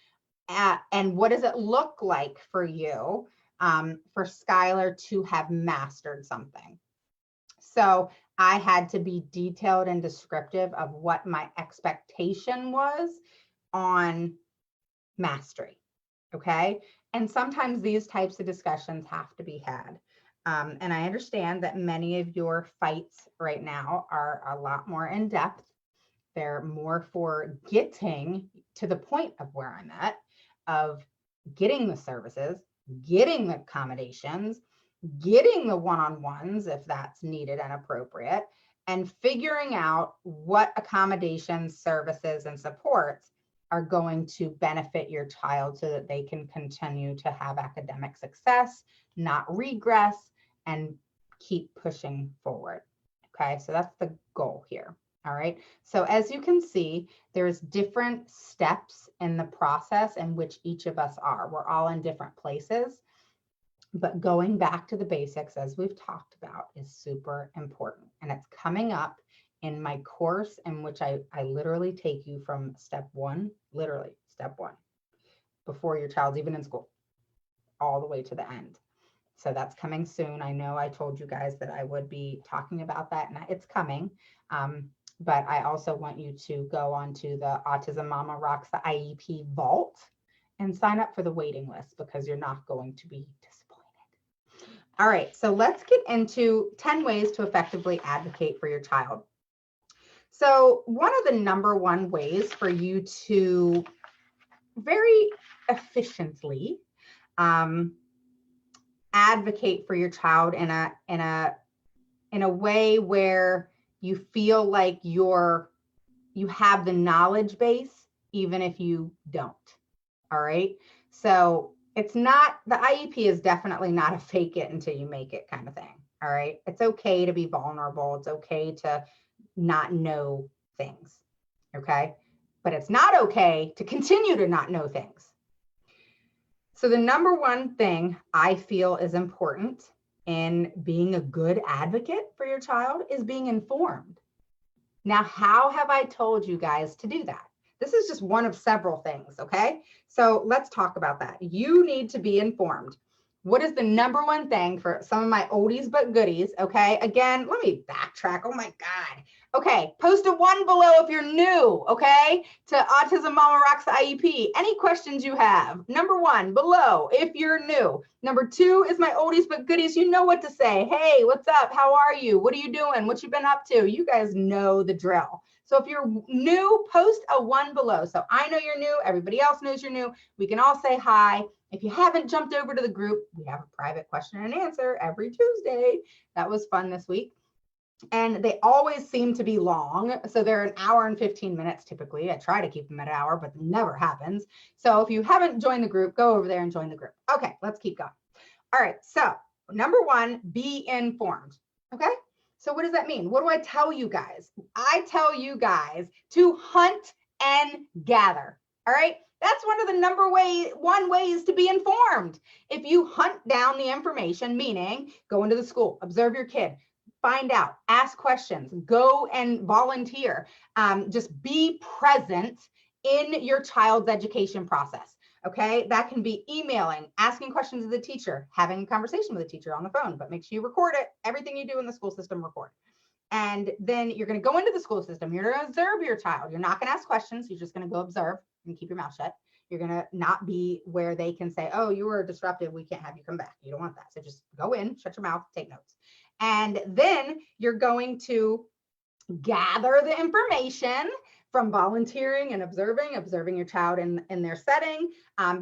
and what does it look like for you for Skylar to have mastered something? So I had to be detailed and descriptive of what my expectation was on mastery. Okay. And sometimes these types of discussions have to be had. And I understand that many of your fights right now are a lot more in depth. They're more for getting to the point of where I'm at, of getting the services, getting the accommodations, getting the one-on-ones if that's needed and appropriate, and figuring out what accommodations, services, and supports are going to benefit your child so that they can continue to have academic success, not regress, and keep pushing forward. Okay, so that's the goal here. All right, so as you can see, there's different steps in the process in which each of us are. We're all in different places, but going back to the basics, as we've talked about, is super important. And it's coming up in my course in which I literally take you from step one, literally step one, before your child's even in school, all the way to the end. So that's coming soon. I know I told you guys that I would be talking about that, and it's coming. But I also want you to go onto the Autism Mama Rocks the IEP Vault and sign up for the waiting list, because you're not going to be disappointed. All right, so let's get into 10 ways to effectively advocate for your child. So one of the number one ways for you to very efficiently advocate for your child in a way where you feel like you have the knowledge base, even if you don't. All right. So it's not, the IEP is definitely not a fake it until you make it kind of thing. All right. It's okay to be vulnerable. It's okay to not know things. Okay. But it's not okay to continue to not know things. So the number one thing I feel is important in being a good advocate for your child is being informed. Now, how have I told you guys to do that? This is just one of several things, okay? So let's talk about that. You need to be informed. What is the number one thing for some of my oldies but goodies, okay? Again, let me backtrack. Oh my God. Okay, post a 1 below if you're new, okay? To Autism Mama Rocks IEP. Any questions you have? Number 1 below if you're new. Number 2 is my oldies but goodies. You know what to say. Hey, what's up? How are you? What are you doing? What you been up to? You guys know the drill. So if you're new, post a 1 below. So I know you're new. Everybody else knows you're new. We can all say hi. If you haven't jumped over to the group, we have a private question and answer every Tuesday. That was fun this week. And they always seem to be long. So they're an hour and 15 minutes typically. I try to keep them at an hour, but it never happens. So if you haven't joined the group, go over there and join the group. Okay, let's keep going. All right, so number 1, be informed. Okay, so what does that mean? What do I tell you guys? I tell you guys to hunt and gather. All right, that's one of the number one ways to be informed. If you hunt down the information, meaning go into the school, observe your kid, find out, ask questions, go and volunteer, just be present in your child's education process. Okay, that can be emailing, asking questions of the teacher, having a conversation with the teacher on the phone, but make sure you record it. Everything you do in the school system, record. And then you're going to go into the school system. You're going to observe your child. You're not going to ask questions. You're just going to go observe and keep your mouth shut. You're going to not be where they can say, oh, you were disruptive. We can't have you come back. You don't want that. So just go in, shut your mouth, take notes. And then you're going to gather the information from volunteering and observing your child in their setting.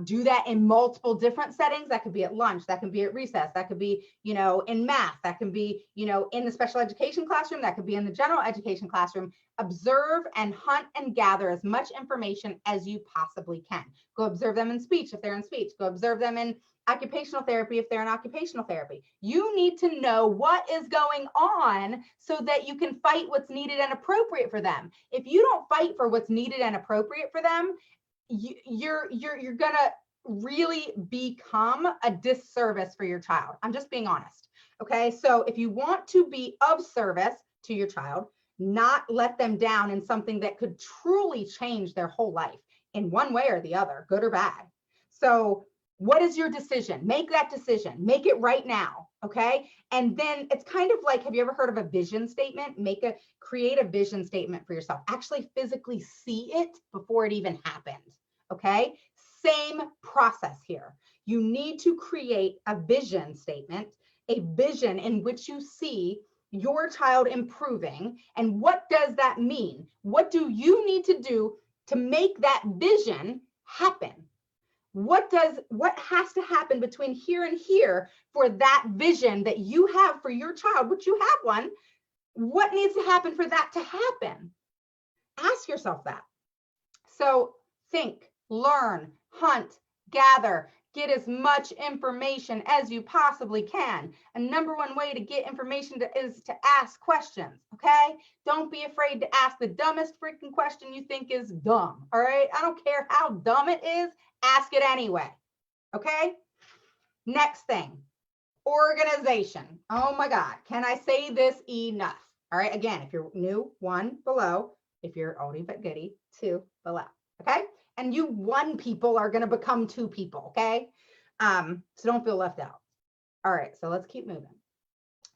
Do that in multiple different settings. That could be at lunch, that could be at recess, that could be, in math, that can be, in the special education classroom, that could be in the general education classroom. Observe and hunt and gather as much information as you possibly can. Go observe them in speech if they're in speech. Go observe them in occupational therapy if they're in occupational therapy. You need to know what is going on so that you can fight what's needed and appropriate for them. If you don't fight for what's needed and appropriate for them, you're gonna really become a disservice for your child. I'm just being honest. Okay, so if you want to be of service to your child, not let them down in something that could truly change their whole life in one way or the other, good or bad. So what is your decision? Make that decision. Make it right now, okay? And then it's kind of like, have you ever heard of a vision statement? Create a vision statement for yourself. Actually physically see it before it even happened, okay? Same process here. You need to create a vision statement, a vision in which you see your child improving. And what does that mean? What do you need to do to make that vision happen? What has to happen between here and here for that vision that you have for your child, which you have one? What needs to happen for that to happen? Ask yourself that. So think, learn, hunt, gather, get as much information as you possibly can. And number one way to get information is to ask questions, okay? Don't be afraid to ask the dumbest freaking question you think is dumb, all right? I don't care how dumb it is, ask it anyway, okay? Next thing, organization. Oh my God, can I say this enough? All right, again, if you're new, 1 below. If you're oldie but goodie, 2 below, okay? And you 1 people are gonna become 2 people, okay? So don't feel left out. All right, so let's keep moving.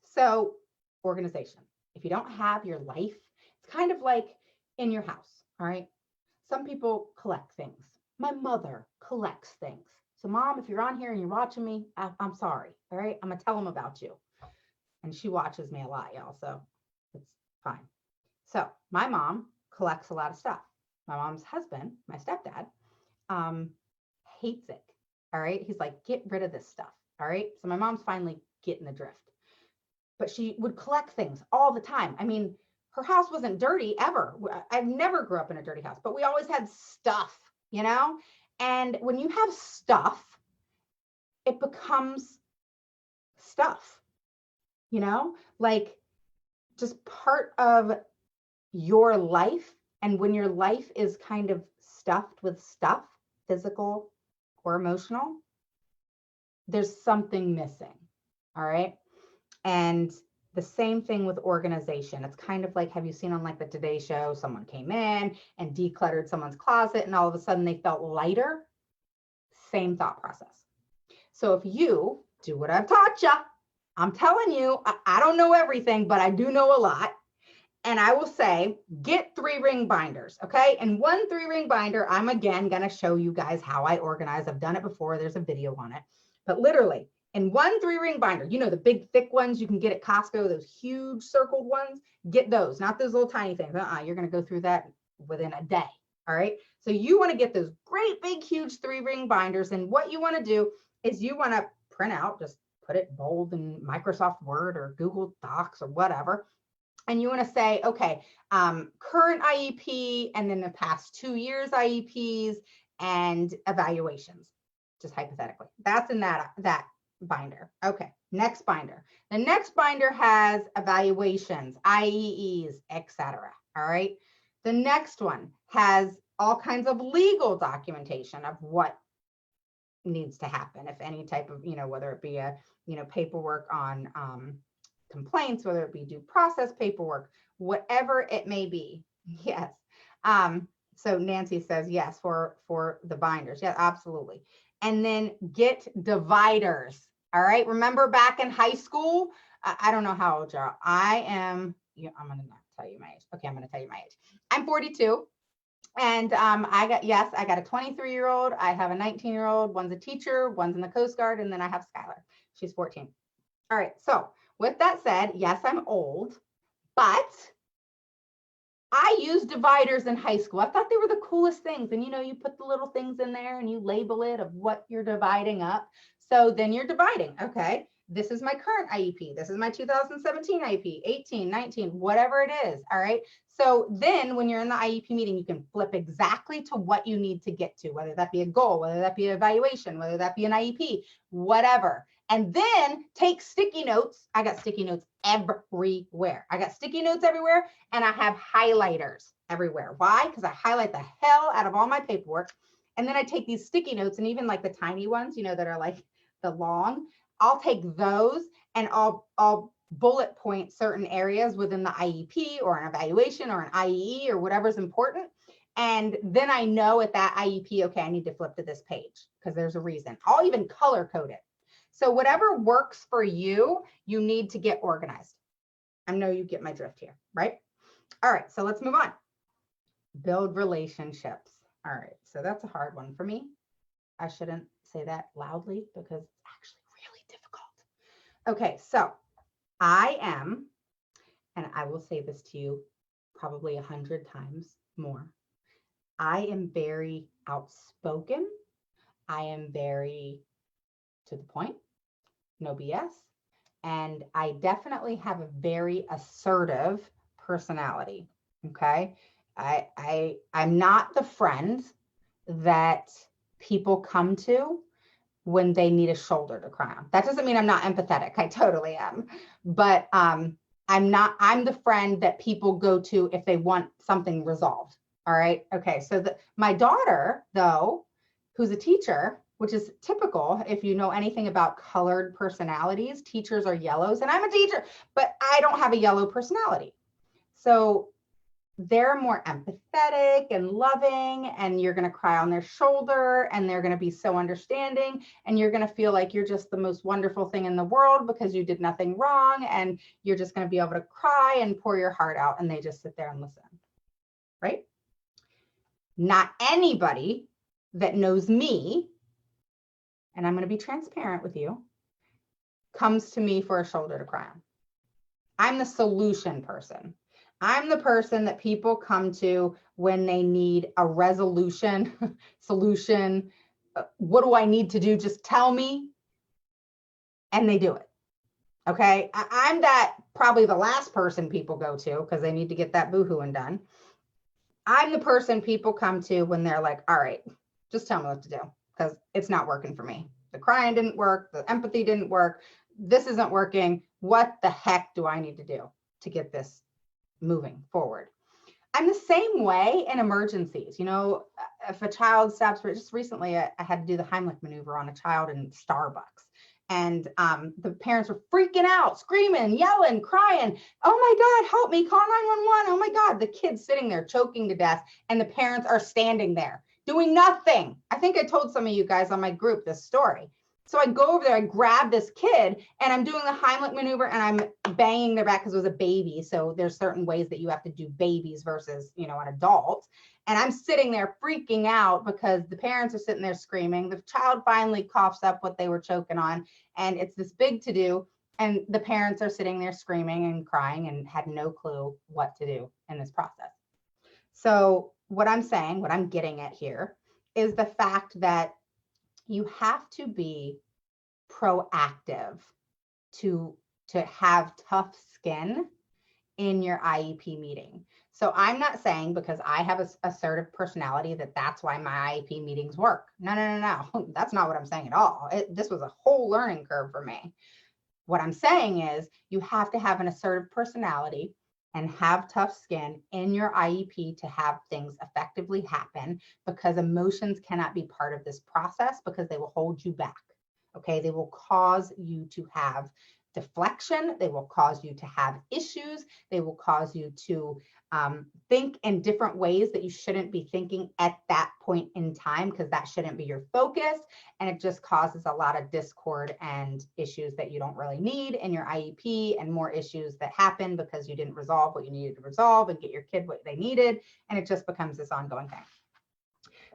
So organization. If you don't have your life, it's kind of like in your house, all right? Some people collect things. My mother collects things. So mom, if you're on here and you're watching me, I'm sorry. All right. I'm going to tell them about you. And she watches me a lot, y'all. So it's fine. So my mom collects a lot of stuff. My mom's husband, my stepdad, hates it. All right. He's like, get rid of this stuff. All right. So my mom's finally getting the drift. But she would collect things all the time. I mean, her house wasn't dirty ever. I never grew up in a dirty house, but we always had stuff, you know? And when you have stuff, it becomes stuff, you know, like just part of your life. And when your life is kind of stuffed with stuff, physical or emotional, there's something missing. All right. And the same thing with organization. It's kind of like, have you seen on like the Today Show, someone came in and decluttered someone's closet and all of a sudden they felt lighter? Same thought process. So if you do what I've taught you, I'm telling you, I don't know everything, but I do know a lot. And I will say, get 3-ring binders, okay? And one 3-ring binder, I'm again going to show you guys how I organize. I've done it before. There's a video on it. But literally, in one 3-ring binder, you know, the big thick ones you can get at Costco, those huge circled ones, get those, not those little tiny things. You're going to go through that within a day, all right? So you want to get those great big huge 3-ring binders. And what you want to do is you want to print out, just put it bold in Microsoft Word or Google Docs or whatever. And you want to say, okay, current IEP and then the past 2 years IEPs and evaluations, just hypothetically. That's in that binder. Okay, next binder. The next binder has evaluations, IEEs, etc. All right. The next one has all kinds of legal documentation of what needs to happen, if any type of, you know, whether it be a, you know, paperwork on complaints, whether it be due process paperwork, whatever it may be. Yes. So Nancy says yes for the binders. Yeah, absolutely. And then get dividers. All right. Remember back in high school? I don't know how old you are. I am. I'm going to not tell you my age. Okay, I'm going to tell you my age. I'm 42. And I got a 23-year-old. I have a 19-year-old. One's a teacher. One's in the Coast Guard. And then I have Skylar. She's 14. All right. So with that said, yes, I'm old, but I used dividers in high school. I thought they were the coolest things. And, you know, you put the little things in there and you label it of what you're dividing up. So then you're dividing. Okay, this is my current IEP. This is my 2017 IEP, 18, 19, whatever it is. All right. So then when you're in the IEP meeting, you can flip exactly to what you need to get to, whether that be a goal, whether that be an evaluation, whether that be an IEP, whatever. And then take sticky notes. I got sticky notes everywhere. I got sticky notes everywhere, and I have highlighters everywhere. Why? Because I highlight the hell out of all my paperwork. And then I take these sticky notes, and even like the tiny ones, you know, that are like the long, I'll take those and I'll bullet point certain areas within the IEP or an evaluation or an IEE or whatever's important. And then I know at that IEP, okay, I need to flip to this page because there's a reason. I'll even color code it. So whatever works for you, you need to get organized. I know you get my drift here, right? All right, so let's move on. Build relationships. All right, so that's a hard one for me. I shouldn't say that loudly because it's actually really difficult. Okay, so I am, and I will say this to you probably 100 times more. I am very outspoken. I am very to the point, no BS. And I definitely have a very assertive personality. Okay. I'm not the friend that people come to when they need a shoulder to cry on. That doesn't mean I'm not empathetic. I totally am. But I'm the friend that people go to if they want something resolved. All right. Okay. So my daughter, though, who's a teacher, which is typical if you know anything about colored personalities, teachers are yellows, and I'm a teacher, but I don't have a yellow personality. So they're more empathetic and loving, and you're going to cry on their shoulder, and they're going to be so understanding, and you're going to feel like you're just the most wonderful thing in the world because you did nothing wrong, and you're just going to be able to cry and pour your heart out, and they just sit there and listen, right? Not anybody that knows me and I'm going to be transparent with you, comes to me for a shoulder to cry on. I'm the solution person. I'm the person that people come to when they need a resolution, solution. What do I need to do? Just tell me. And they do it. Okay. I'm that probably the last person people go to because they need to get that boohooing done. I'm the person people come to when they're like, all right, just tell me what to do because it's not working for me. The crying didn't work. The empathy didn't work. This isn't working. What the heck do I need to do to get this moving forward? I'm the same way in emergencies. You know, if a child stops, just recently I had to do the Heimlich maneuver on a child in Starbucks. And the parents were freaking out, screaming, yelling, crying. Oh my God, help me, call 911. Oh my God, the kid's sitting there choking to death and the parents are standing there doing nothing. I think I told some of you guys on my group this story. So I go over there, I grab this kid and I'm doing the Heimlich maneuver and I'm banging their back because it was a baby. So there's certain ways that you have to do babies versus, you know, an adult. And I'm sitting there freaking out because the parents are sitting there screaming. The child finally coughs up what they were choking on. And it's this big to do. And the parents are sitting there screaming and crying and had no clue what to do in this process. So what I'm saying, what I'm getting at here is the fact that you have to be proactive to have tough skin in your IEP meeting. So I'm not saying because I have an assertive personality that that's why my IEP meetings work. No. That's not what I'm saying at all. This was a whole learning curve for me. What I'm saying is you have to have an assertive personality and have tough skin in your IEP to have things effectively happen, because emotions cannot be part of this process because they will hold you back. Okay, they will cause you to have deflection. They will cause you to have issues. They will cause you to think in different ways that you shouldn't be thinking at that point in time, because that shouldn't be your focus. And it just causes a lot of discord and issues that you don't really need in your IEP, and more issues that happen because you didn't resolve what you needed to resolve and get your kid what they needed. And it just becomes this ongoing thing.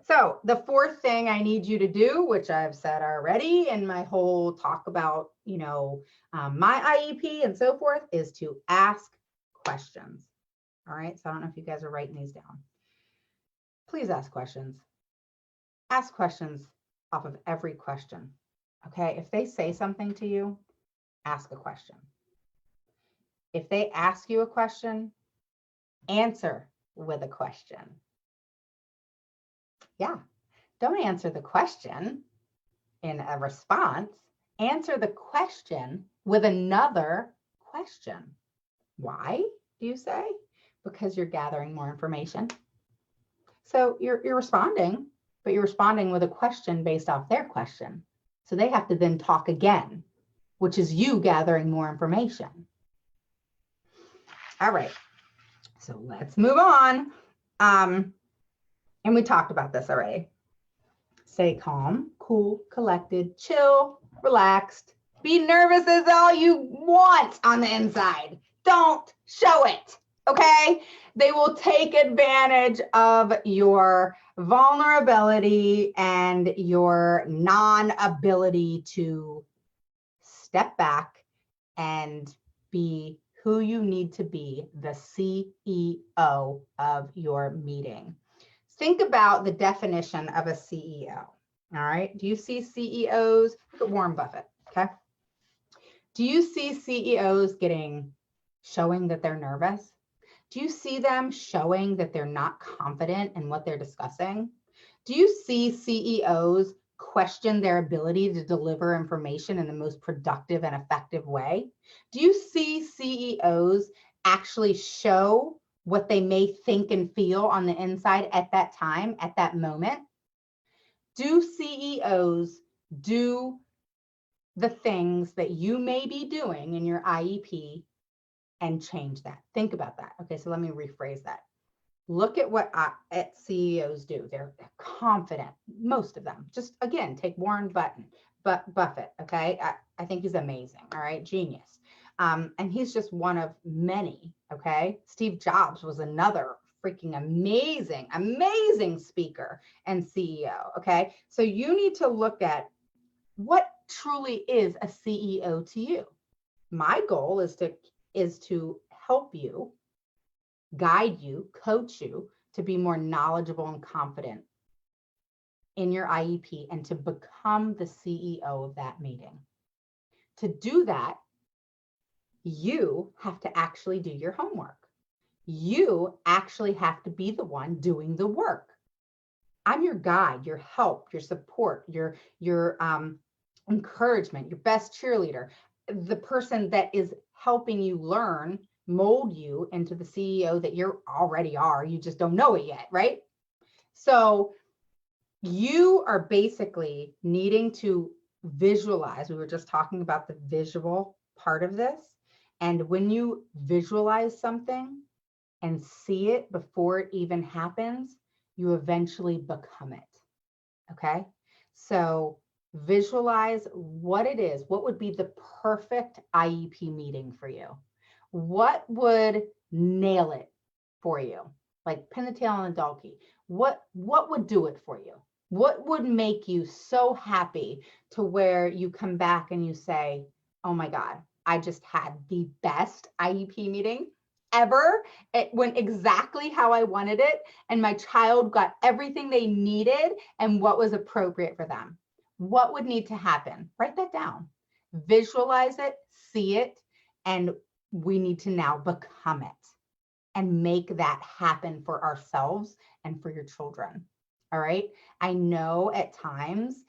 So the fourth thing I need you to do, which I've said already in my whole talk about, you know, my IEP and so forth, is to ask questions. All right. So I don't know if you guys are writing these down. Please ask questions. Ask questions off of every question. Okay. If they say something to you, ask a question. If they ask you a question, answer with a question. Yeah. Don't answer the question in a response. Answer the question with another question. Why, do you say? Because you're gathering more information. So you're responding, but you're responding with a question based off their question. So they have to then talk again, which is you gathering more information. All right. So let's move on. And we talked about this already. Stay calm, cool, collected, chill, relaxed. Be nervous as all you want on the inside. Don't show it, okay? They will take advantage of your vulnerability and your non-ability to step back and be who you need to be, the CEO of your meeting. Think about the definition of a CEO. All right. Do you see CEOs? Look at Warren Buffett. Okay. Do you see CEOs showing that they're nervous? Do you see them showing that they're not confident in what they're discussing? Do you see CEOs question their ability to deliver information in the most productive and effective way? Do you see CEOs actually show what they may think and feel on the inside at that time, at that moment? Do CEOs do the things that you may be doing in your IEP and change that? Think about that. Okay, so let me rephrase that. Look at what CEOs do. They're confident, most of them. Just again, take Warren Buffett. Okay, I think he's amazing. All right, genius. And he's just one of many. Okay, Steve Jobs was another freaking amazing speaker and CEO. Okay, so you need to look at what truly is a CEO to you? My goal is to help you, guide you, coach you to be more knowledgeable and confident in your IEP and to become the CEO of that meeting. To do that, you have to actually do your homework. You actually have to be the one doing the work. I'm your guide, your help, your support, your encouragement, your best cheerleader, the person that is helping you learn, mold you into the CEO that you already are. You just don't know it yet, right? So you are basically needing to visualize. We were just talking about the visual part of this. And when you visualize something and see it before it even happens, you eventually become it. Okay. So visualize what it is. What would be the perfect IEP meeting for you? What would nail it for you? Like pin the tail on the donkey. What would do it for you? What would make you so happy to where you come back and you say, oh my God, I just had the best IEP meeting ever. It went exactly how I wanted it. And my child got everything they needed and what was appropriate for them. What would need to happen? Write that down. Visualize it, see it, and we need to now become it and make that happen for ourselves and for your children. All right. I know at times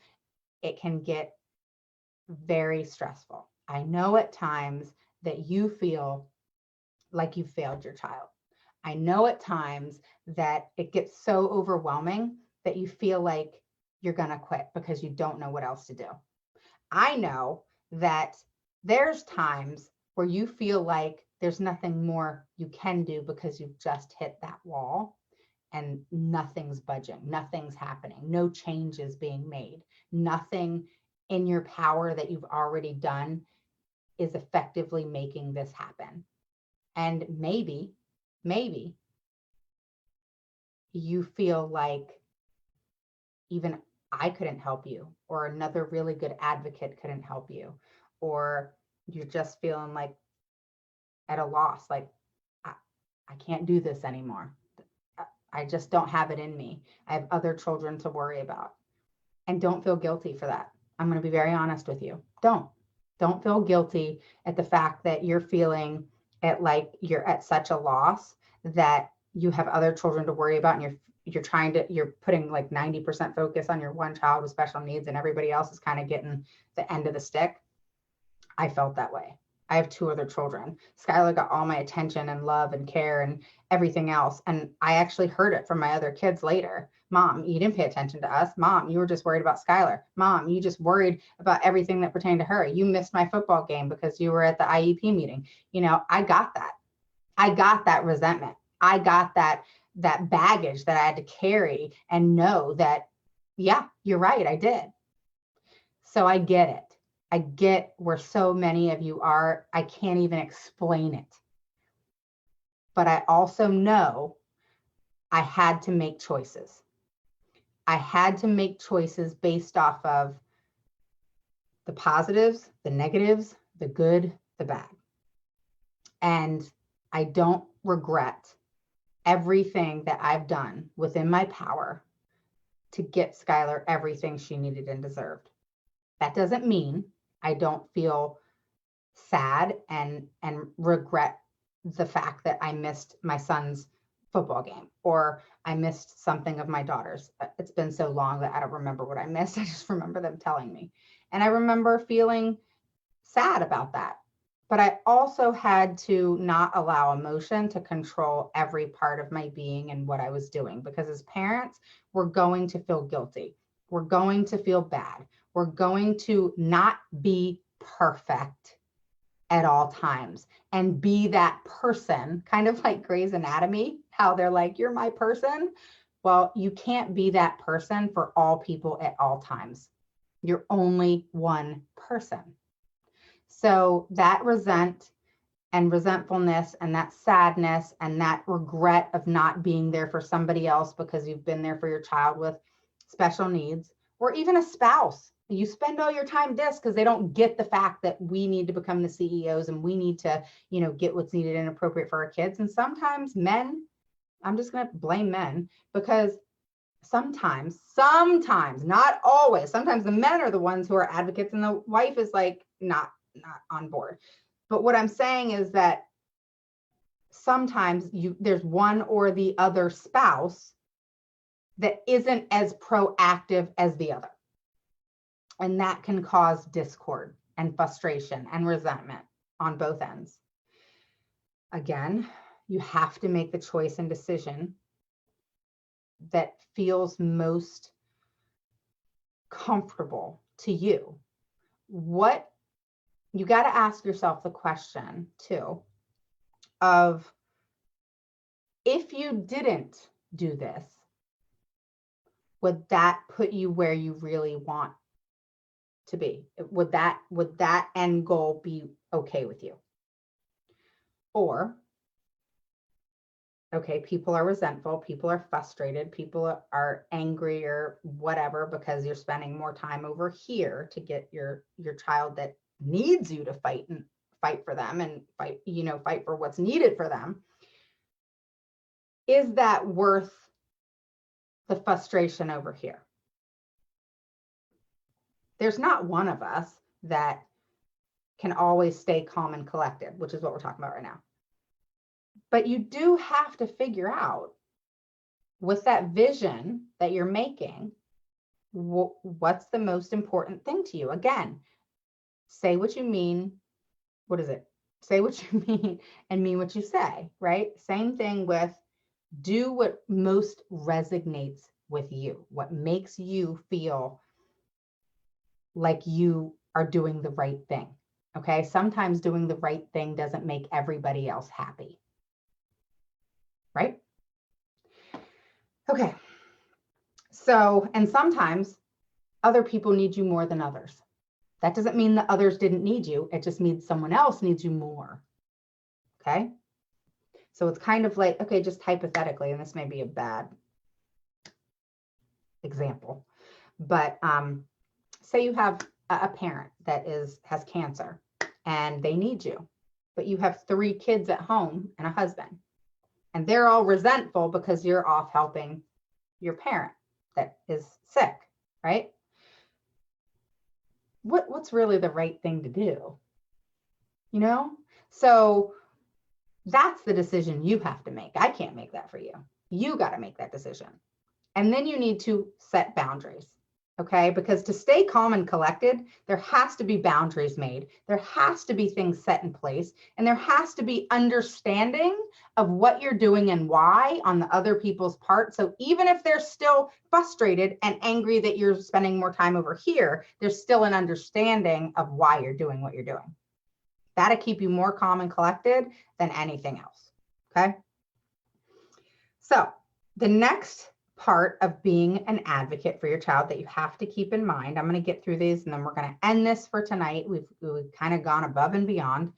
it can get very stressful. I know at times that you feel like you failed your child. I know at times that it gets so overwhelming that you feel like you're going to quit because you don't know what else to do. I know that there's times where you feel like there's nothing more you can do because you've just hit that wall and nothing's budging, nothing's happening, no change is being made, nothing in your power that you've already done is effectively making this happen. And maybe you feel like even I couldn't help you, or another really good advocate couldn't help you, or you're just feeling like at a loss, like I can't do this anymore. I just don't have it in me. I have other children to worry about. And don't feel guilty for that. I'm going to be very honest with you. Don't feel guilty at the fact that you're feeling at like you're at such a loss that you have other children to worry about, and you're putting like 90% focus on your one child with special needs and everybody else is kind of getting the end of the stick. I felt that way. I have two other children. Skylar got all my attention and love and care and everything else. And I actually heard it from my other kids later. Mom, you didn't pay attention to us. Mom, you were just worried about Skylar. Mom, you just worried about everything that pertained to her. You missed my football game because you were at the IEP meeting. You know, I got that. I got that resentment. I got that baggage that I had to carry and know that, yeah, you're right, I did. So I get it. I get where so many of you are. I can't even explain it. But I also know I had to make choices. I had to make choices based off of the positives, the negatives, the good, the bad. And I don't regret everything that I've done within my power to get Skylar everything she needed and deserved. That doesn't mean I don't feel sad and regret the fact that I missed my son's football game or I missed something of my daughter's. It's been so long that I don't remember what I missed. I just remember them telling me. And I remember feeling sad about that. But I also had to not allow emotion to control every part of my being and what I was doing, because as parents, we're going to feel guilty. We're going to feel bad. We're going to not be perfect at all times and be that person, kind of like Grey's Anatomy, how they're like, you're my person. Well, you can't be that person for all people at all times. You're only one person. So that resentfulness and that sadness and that regret of not being there for somebody else because you've been there for your child with special needs, or even a spouse you spend all your time this, because they don't get the fact that we need to become the CEOs and we need to, get what's needed and appropriate for our kids. And sometimes men, I'm just going to blame men, because sometimes, not always, sometimes the men are the ones who are advocates and the wife is like not on board. But what I'm saying is that sometimes there's one or the other spouse that isn't as proactive as the other. And that can cause discord and frustration and resentment on both ends. Again, you have to make the choice and decision that feels most comfortable to you. You got to ask yourself the question too of, if you didn't do this, would that put you where you really want to be? Would that end goal be okay with you? Or, okay, people are resentful, people are frustrated, people are angry or whatever because you're spending more time over here to get your child that needs you to fight for them and fight for what's needed for them. Is that worth the frustration over here? There's not one of us that can always stay calm and collected, which is what we're talking about right now. But you do have to figure out, with that vision that you're making, what's the most important thing to you? Again, say what you mean. What is it? Say what you mean and mean what you say, right? Same thing with do what most resonates with you, what makes you feel like you are doing the right thing. Okay. Sometimes doing the right thing doesn't make everybody else happy. Right? Okay. So, and sometimes other people need you more than others. That doesn't mean that others didn't need you. It just means someone else needs you more. Okay. So it's kind of like, okay, just hypothetically, and this may be a bad example, but say you have a parent that has cancer and they need you, but you have 3 kids at home and a husband, and they're all resentful because you're off helping your parent that is sick, right? What's really the right thing to do? So that's the decision you have to make. I can't make that for you. You got to make that decision. And then you need to set boundaries. Okay, because to stay calm and collected, there has to be boundaries made. There has to be things set in place, and there has to be understanding of what you're doing and why on the other people's part. So even if they're still frustrated and angry that you're spending more time over here, there's still an understanding of why you're doing what you're doing. That'll keep you more calm and collected than anything else. Okay. So the next part of being an advocate for your child that you have to keep in mind, I'm going to get through these and then we're going to end this for tonight. We've kind of gone above and beyond,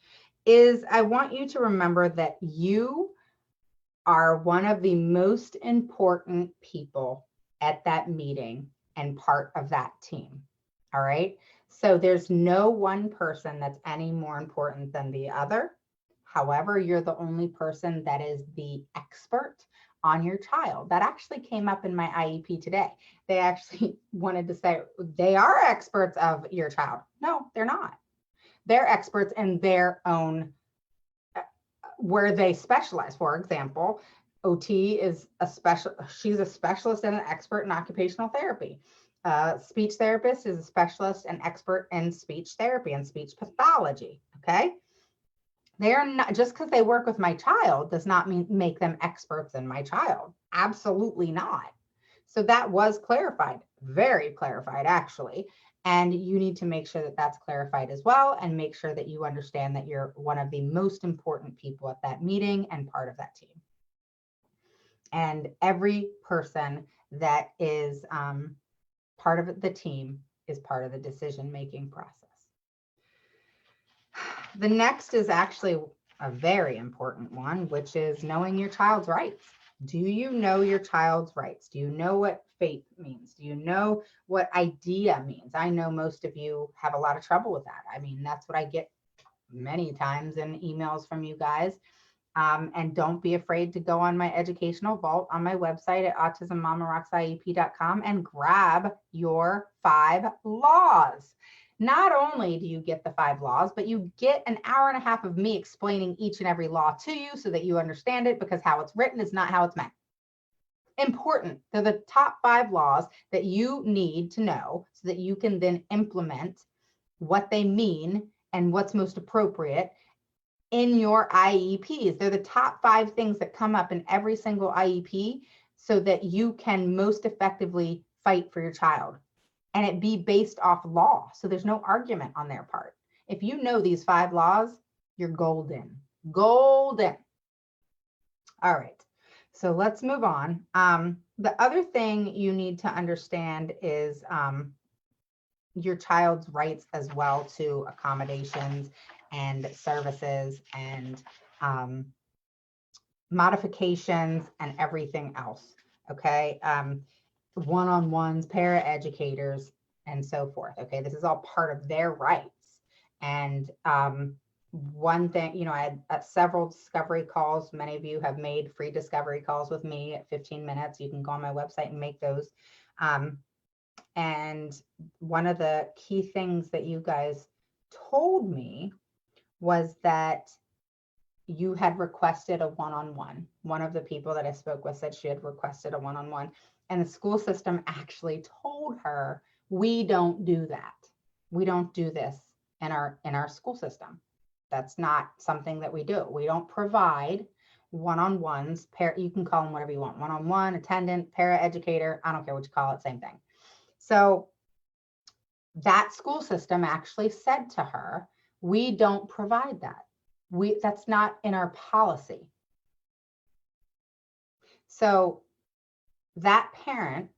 is I want you to remember that you are one of the most important people at that meeting and part of that team. All right. So there's no one person that's any more important than the other. However, you're the only person that is the expert on your child. That actually came up in my IEP today. They actually wanted to say they are experts of your child. No, they're not. They're experts in their own, where they specialize. For example, OT is she's a specialist and an expert in occupational therapy. Speech therapist is a specialist and expert in speech therapy and speech pathology. Okay. They're not, just because they work with my child does not make them experts in my child. Absolutely not. So that was clarified, very clarified actually. And you need to make sure that that's clarified as well, and make sure that you understand that you're one of the most important people at that meeting and part of that team. And every person that is part of the team is part of the decision-making process. The next is actually a very important one, which is knowing your child's rights. Do you know your child's rights? Do you know what faith means? Do you know what idea means? I know most of you have a lot of trouble with that. I mean, that's what I get many times in emails from you guys. And don't be afraid to go on my educational vault on my website at autismmammarocksiep.com and grab your 5 laws. Not only do you get the 5 laws, but you get an hour and a half of me explaining each and every law to you so that you understand it, because how it's written is not how it's meant. Important. They're the top 5 laws that you need to know so that you can then implement what they mean and what's most appropriate in your IEPs. They're the top 5 things that come up in every single IEP so that you can most effectively fight for your child and it be based off law. So there's no argument on their part. If you know these 5 laws, you're golden. Golden. All right. So let's move on. The other thing you need to understand is your child's rights as well to accommodations and services and modifications and everything else. Okay. One-on-ones, para-educators, and so forth. Okay. This is all part of their rights. And one thing, you know, I had several discovery calls. Many of you have made free discovery calls with me at 15 minutes. You can go on my website and make those. And one of the key things that you guys told me was that you had requested a one-on-one. One of the people that I spoke with said she had requested a one-on-one, and the school system actually told her, we don't do that. We don't do this in our school system. That's not something that we do. We don't provide one-on-ones. You can call them whatever you want. One-on-one, attendant, para-educator, I don't care what you call it, same thing. So that school system actually said to her, we don't provide that. That's not in our policy. So that parent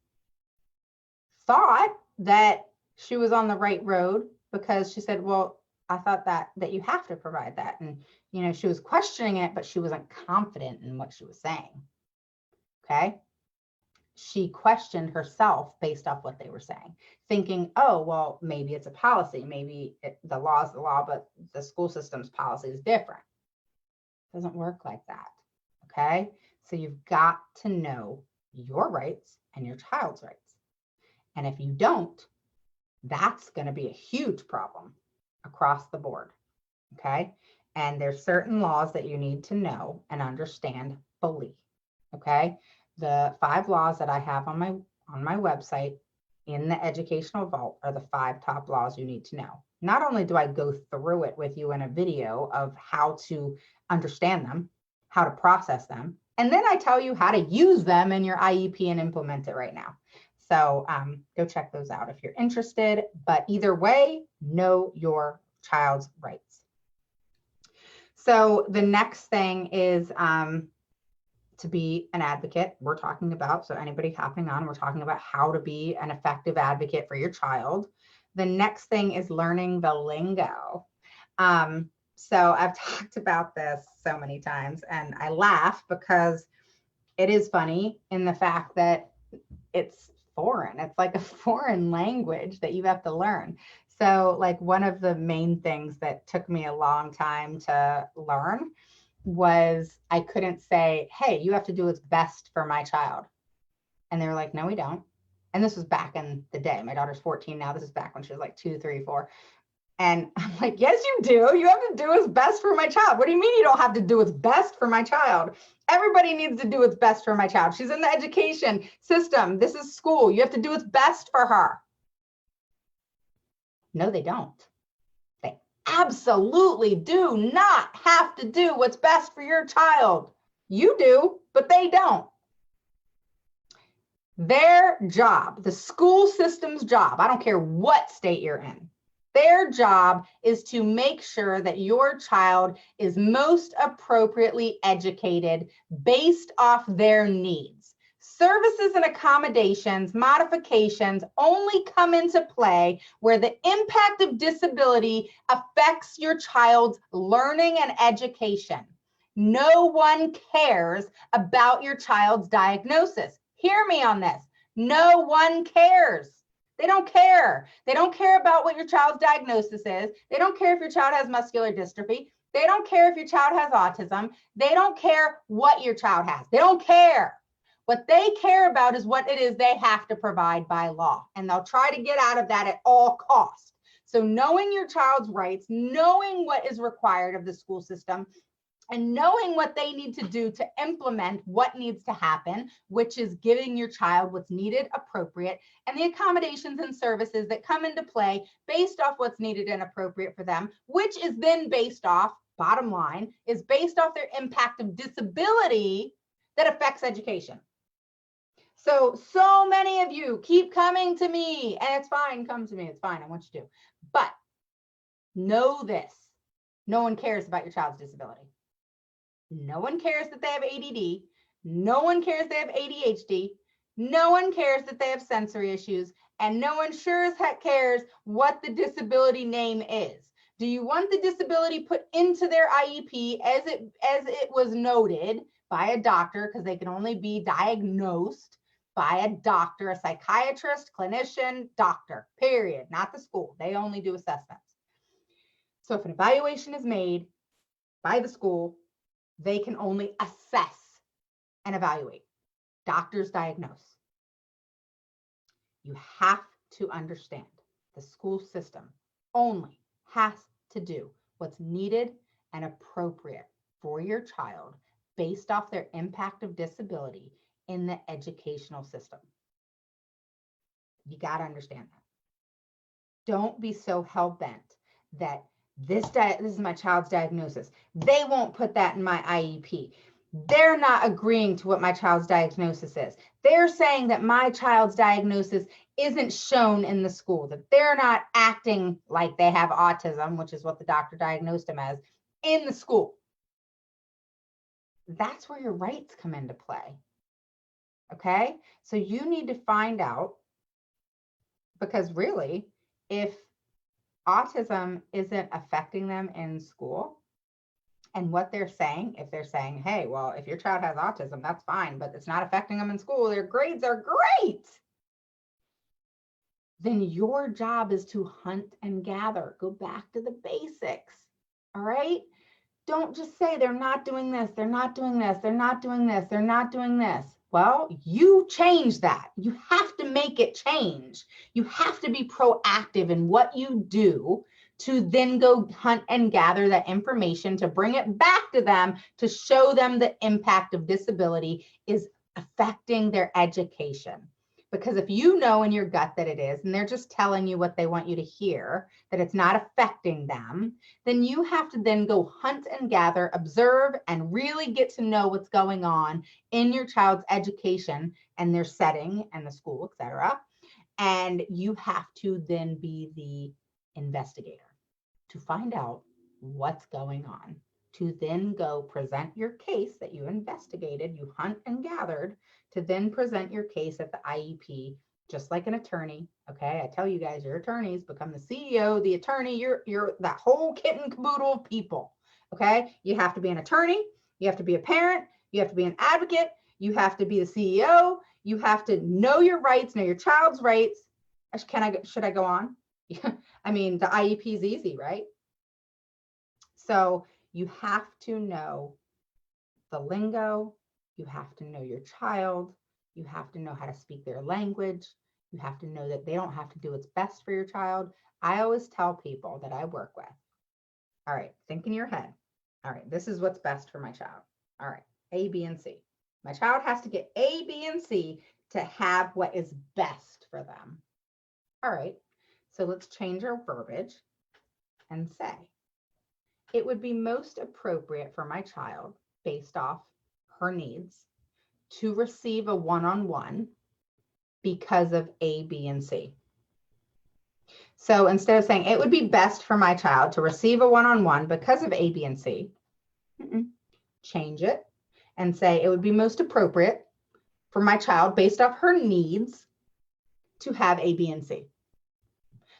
thought that she was on the right road because she said, well, I thought that you have to provide that. And, you know, she was questioning it, but she wasn't confident in what she was saying. Okay. She questioned herself based off what they were saying, thinking, oh, well, maybe it's a policy. Maybe the law is the law, but the school system's policy is different. It doesn't work like that. Okay. So you've got to know your rights and your child's rights. And if you don't, that's going to be a huge problem across the board. Okay. And there's certain laws that you need to know and understand fully. Okay. The 5 laws that I have on my website in the educational vault are the 5 top laws you need to know. Not only do I go through it with you in a video of how to understand them, how to process them, and then I tell you how to use them in your IEP and implement it right now. So go check those out if you're interested. But either way, know your child's rights. So the next thing is to be an advocate. We're talking about, so anybody hopping on, we're talking about how to be an effective advocate for your child. The next thing is learning the lingo. So I've talked about this so many times and I laugh because it is funny in the fact that it's foreign. It's like a foreign language that you have to learn. So like one of the main things that took me a long time to learn was I couldn't say, hey, you have to do what's best for my child. And they were like, no, we don't. And this was back in the day. My daughter's 14 now. This is back when she was like 2, 3, 4. And I'm like, yes, you do. You have to do what's best for my child. What do you mean you don't have to do what's best for my child? Everybody needs to do what's best for my child. She's in the education system. This is school. You have to do what's best for her. No, they don't. They absolutely do not have to do what's best for your child. You do, but they don't. Their job, the school system's job, I don't care what state you're in, their job is to make sure that your child is most appropriately educated based off their needs. Services and accommodations, modifications only come into play where the impact of disability affects your child's learning and education. No one cares about your child's diagnosis. Hear me on this. No one cares. They don't care. They don't care about what your child's diagnosis is. They don't care if your child has muscular dystrophy. They don't care if your child has autism. They don't care what your child has. They don't care. What they care about is what it is they have to provide by law. And they'll try to get out of that at all costs. So knowing your child's rights, knowing what is required of the school system, and knowing what they need to do to implement what needs to happen, which is giving your child what's needed, appropriate, and the accommodations and services that come into play based off what's needed and appropriate for them, which is then based off, bottom line, is based off their impact of disability that affects education. So many of you keep coming to me, and it's fine, come to me, it's fine, I want you to. But know this, no one cares about your child's disability. No one cares that they have ADD. No one cares they have ADHD. No one cares that they have sensory issues. And no one sure as heck cares what the disability name is. Do you want the disability put into their IEP as it was noted by a doctor, because they can only be diagnosed by a doctor, a psychiatrist, clinician, doctor, period, not the school. They only do assessments. So if an evaluation is made by the school, they can only assess and evaluate. Doctors diagnose. You have to understand the school system only has to do what's needed and appropriate for your child based off their impact of disability in the educational system. You got to understand that. Don't be so hell-bent that this is my child's diagnosis. They won't put that in my IEP. They're not agreeing to what my child's diagnosis is. They're saying that my child's diagnosis isn't shown in the school, that they're not acting like they have autism, which is what the doctor diagnosed them as, in the school. That's where your rights come into play. Okay? So you need to find out, because really, if autism isn't affecting them in school, and what they're saying, if they're saying, hey, well, if your child has autism, that's fine, but it's not affecting them in school, their grades are great, then your job is to hunt and gather. Go back to the basics. All right? Don't just say they're not doing this, they're not doing this, they're not doing this, they're not doing this. Well, you change that. You have to make it change. You have to be proactive in what you do to then go hunt and gather that information, to bring it back to them, to show them the impact of disability is affecting their education. Because if you know in your gut that it is, and they're just telling you what they want you to hear, that it's not affecting them, then you have to then go hunt and gather, observe, and really get to know what's going on in your child's education and their setting and the school, etc. And you have to then be the investigator to find out what's going on, to then go present your case that you investigated, you hunt and gathered, to then present your case at the IEP, just like an attorney. Okay, I tell you guys, your attorneys become the CEO, the attorney, you're that whole kit and caboodle of people. Okay, you have to be an attorney, you have to be a parent, you have to be an advocate, you have to be the CEO, you have to know your rights, know your child's rights. Should I go on? I mean, the IEP is easy, right? So you have to know the lingo, you have to know your child, you have to know how to speak their language, you have to know that they don't have to do what's best for your child. I always tell people that I work with, all right, think in your head, all right, this is what's best for my child. All right, A, B, and C. My child has to get A, B, and C to have what is best for them. All right, so let's change our verbiage and say, it would be most appropriate for my child, based off her needs, to receive a one-on-one because of A, B, and C. So instead of saying it would be best for my child to receive a one-on-one because of A, B, and C, change it and say it would be most appropriate for my child, based off her needs, to have A, B, and C.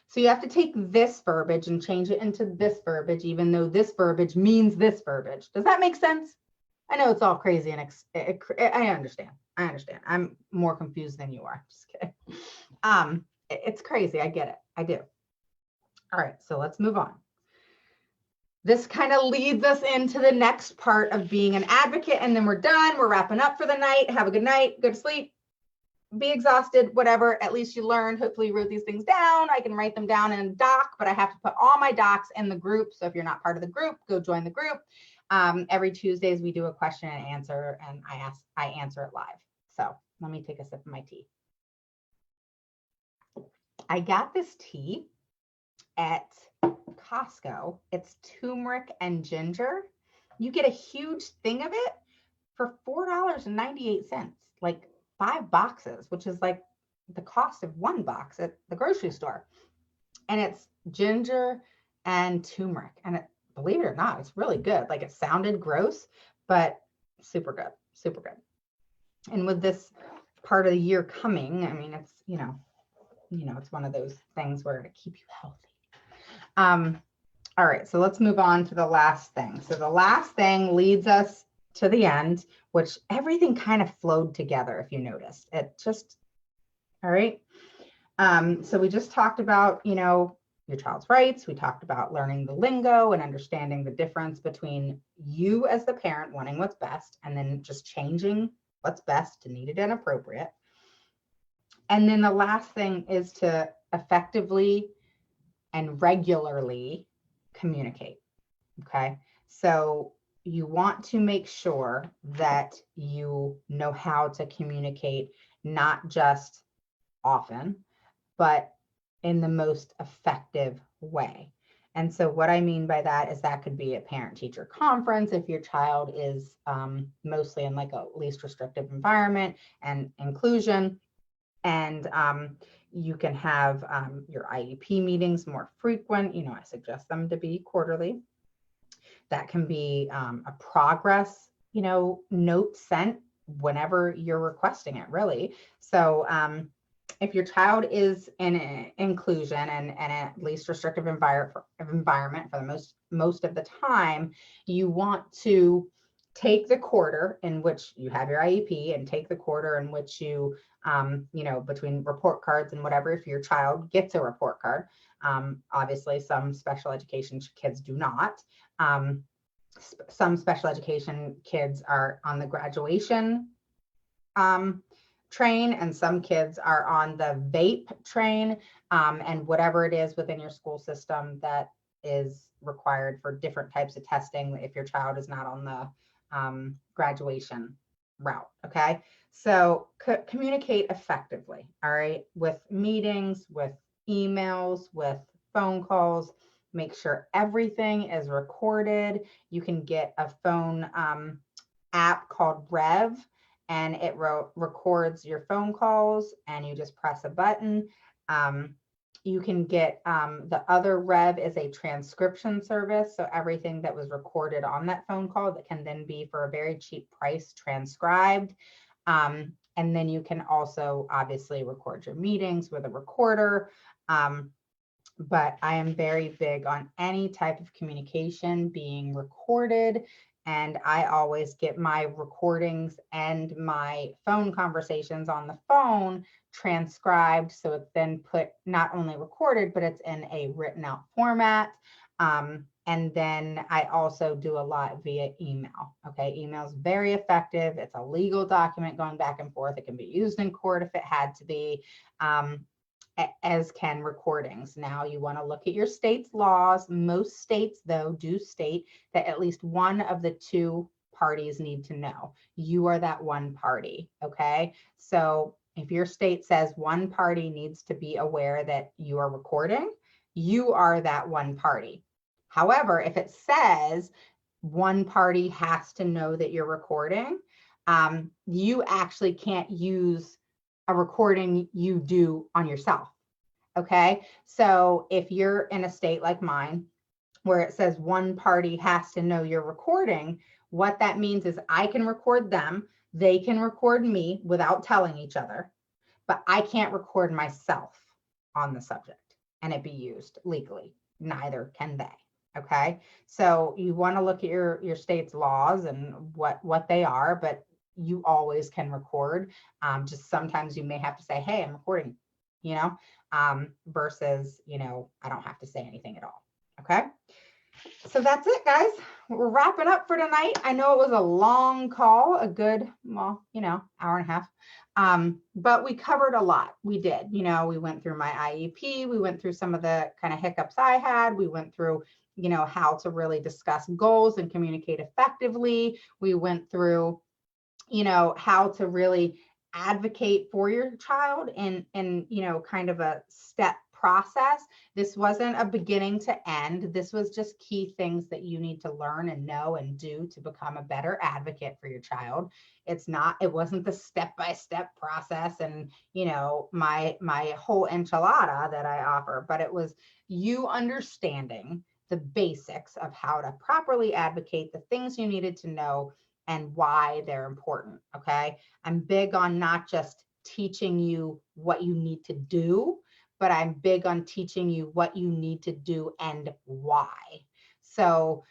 So you have to take this verbiage and change it into this verbiage, even though this verbiage means this verbiage. Does that make sense? I know it's all crazy and I understand. I understand. I'm more confused than you are. Just kidding. It's crazy. I get it. I do. All right, so let's move on. This kind of leads us into the next part of being an advocate, and then we're done. We're wrapping up for the night. Have a good night. Go to sleep. Be exhausted, whatever. At least you learned. Hopefully you wrote these things down. I can write them down in a doc, but I have to put all my docs in the group. So if you're not part of the group, go join the group. Every Tuesdays we do a question and answer, and I answer it live. So let me take a sip of my tea. I got this tea at Costco. It's turmeric and ginger. You get a huge thing of it for $4.98, like 5 boxes, which is like the cost of 1 box at the grocery store. And it's ginger and turmeric. And it, believe it or not, it's really good. Like, it sounded gross, but super good, super good. And with this part of the year coming, I mean, it's, you know, it's one of those things where to keep you healthy. All right, so let's move on to the last thing. So the last thing leads us to the end, which everything kind of flowed together, if you noticed. It just, all right. So we just talked about, you know, your child's rights. We talked about learning the lingo and understanding the difference between you as the parent wanting what's best and then just changing what's best to needed and appropriate. And then the last thing is to effectively and regularly communicate. Okay. So you want to make sure that you know how to communicate, not just often, but in the most effective way. And so what I mean by that is that could be a parent-teacher conference if your child is mostly in like a least restrictive environment and inclusion. And you can have your IEP meetings more frequent. You know, I suggest them to be quarterly. That can be a progress, you know, note sent whenever you're requesting it, really. So if your child is in an inclusion and a least restrictive environment for the most of the time, you want to take the quarter in which you have your IEP and take the quarter in which you, you know, between report cards and whatever, if your child gets a report card. Obviously, some special education kids do not. Some special education kids are on the graduation train, and some kids are on the VAPE train, and whatever it is within your school system that is required for different types of testing if your child is not on the graduation route. Okay, so communicate effectively, all right, with meetings, with emails, with phone calls. Make sure everything is recorded. You can get a phone app called Rev, and it records your phone calls, and you just press a button. You can get the other Rev is a transcription service. So everything that was recorded on that phone call that can then be for a very cheap price transcribed. And then you can also obviously record your meetings with a recorder. But I am very big on any type of communication being recorded. And I always get my recordings and my phone conversations on the phone transcribed. So it's then put not only recorded, but it's in a written out format. And then I also do a lot via email. Okay, email is very effective. It's a legal document going back and forth. It can be used in court if it had to be. As can recordings. Now you want to look at your state's laws. Most states, though, do state that at least one of the two parties need to know. You are that one party, okay? So if your state says one party needs to be aware that you are recording, you are that one party. However, if it says one party has to know that you're recording, you actually can't use a recording you do on yourself. Okay, so if you're in a state like mine where it says one party has to know you're recording, what that means is I can record them, they can record me without telling each other, but I can't record myself on the subject and it be used legally. Neither can they. Okay, so you want to look at your state's laws and what they are, but you always can record. Just sometimes you may have to say, hey, I'm recording, versus, I don't have to say anything at all. Okay. So that's it, guys. We're wrapping up for tonight. I know it was a long call, a good, hour and a half. But we covered a lot. We did, we went through my IEP. We went through some of the kind of hiccups I had. We went through, how to really discuss goals and communicate effectively. We went through, how to really advocate for your child in kind of a step process. This wasn't a beginning to end. This was just key things that you need to learn and know and do to become a better advocate for your child. It wasn't the step-by-step process and, my whole enchilada that I offer, but it was you understanding the basics of how to properly advocate, the things you needed to know and why they're important. Okay. I'm big on not just teaching you what you need to do, but I'm big on teaching you what you need to do and why. So,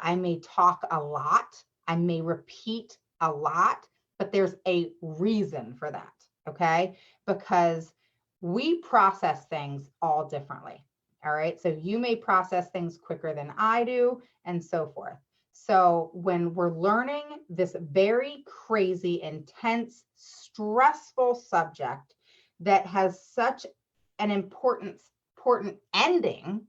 I may talk a lot, I may repeat a lot, but there's a reason for that. Okay. Because we process things all differently. All right. So you may process things quicker than I do and so forth. So when we're learning this very crazy, intense, stressful subject that has such an important ending,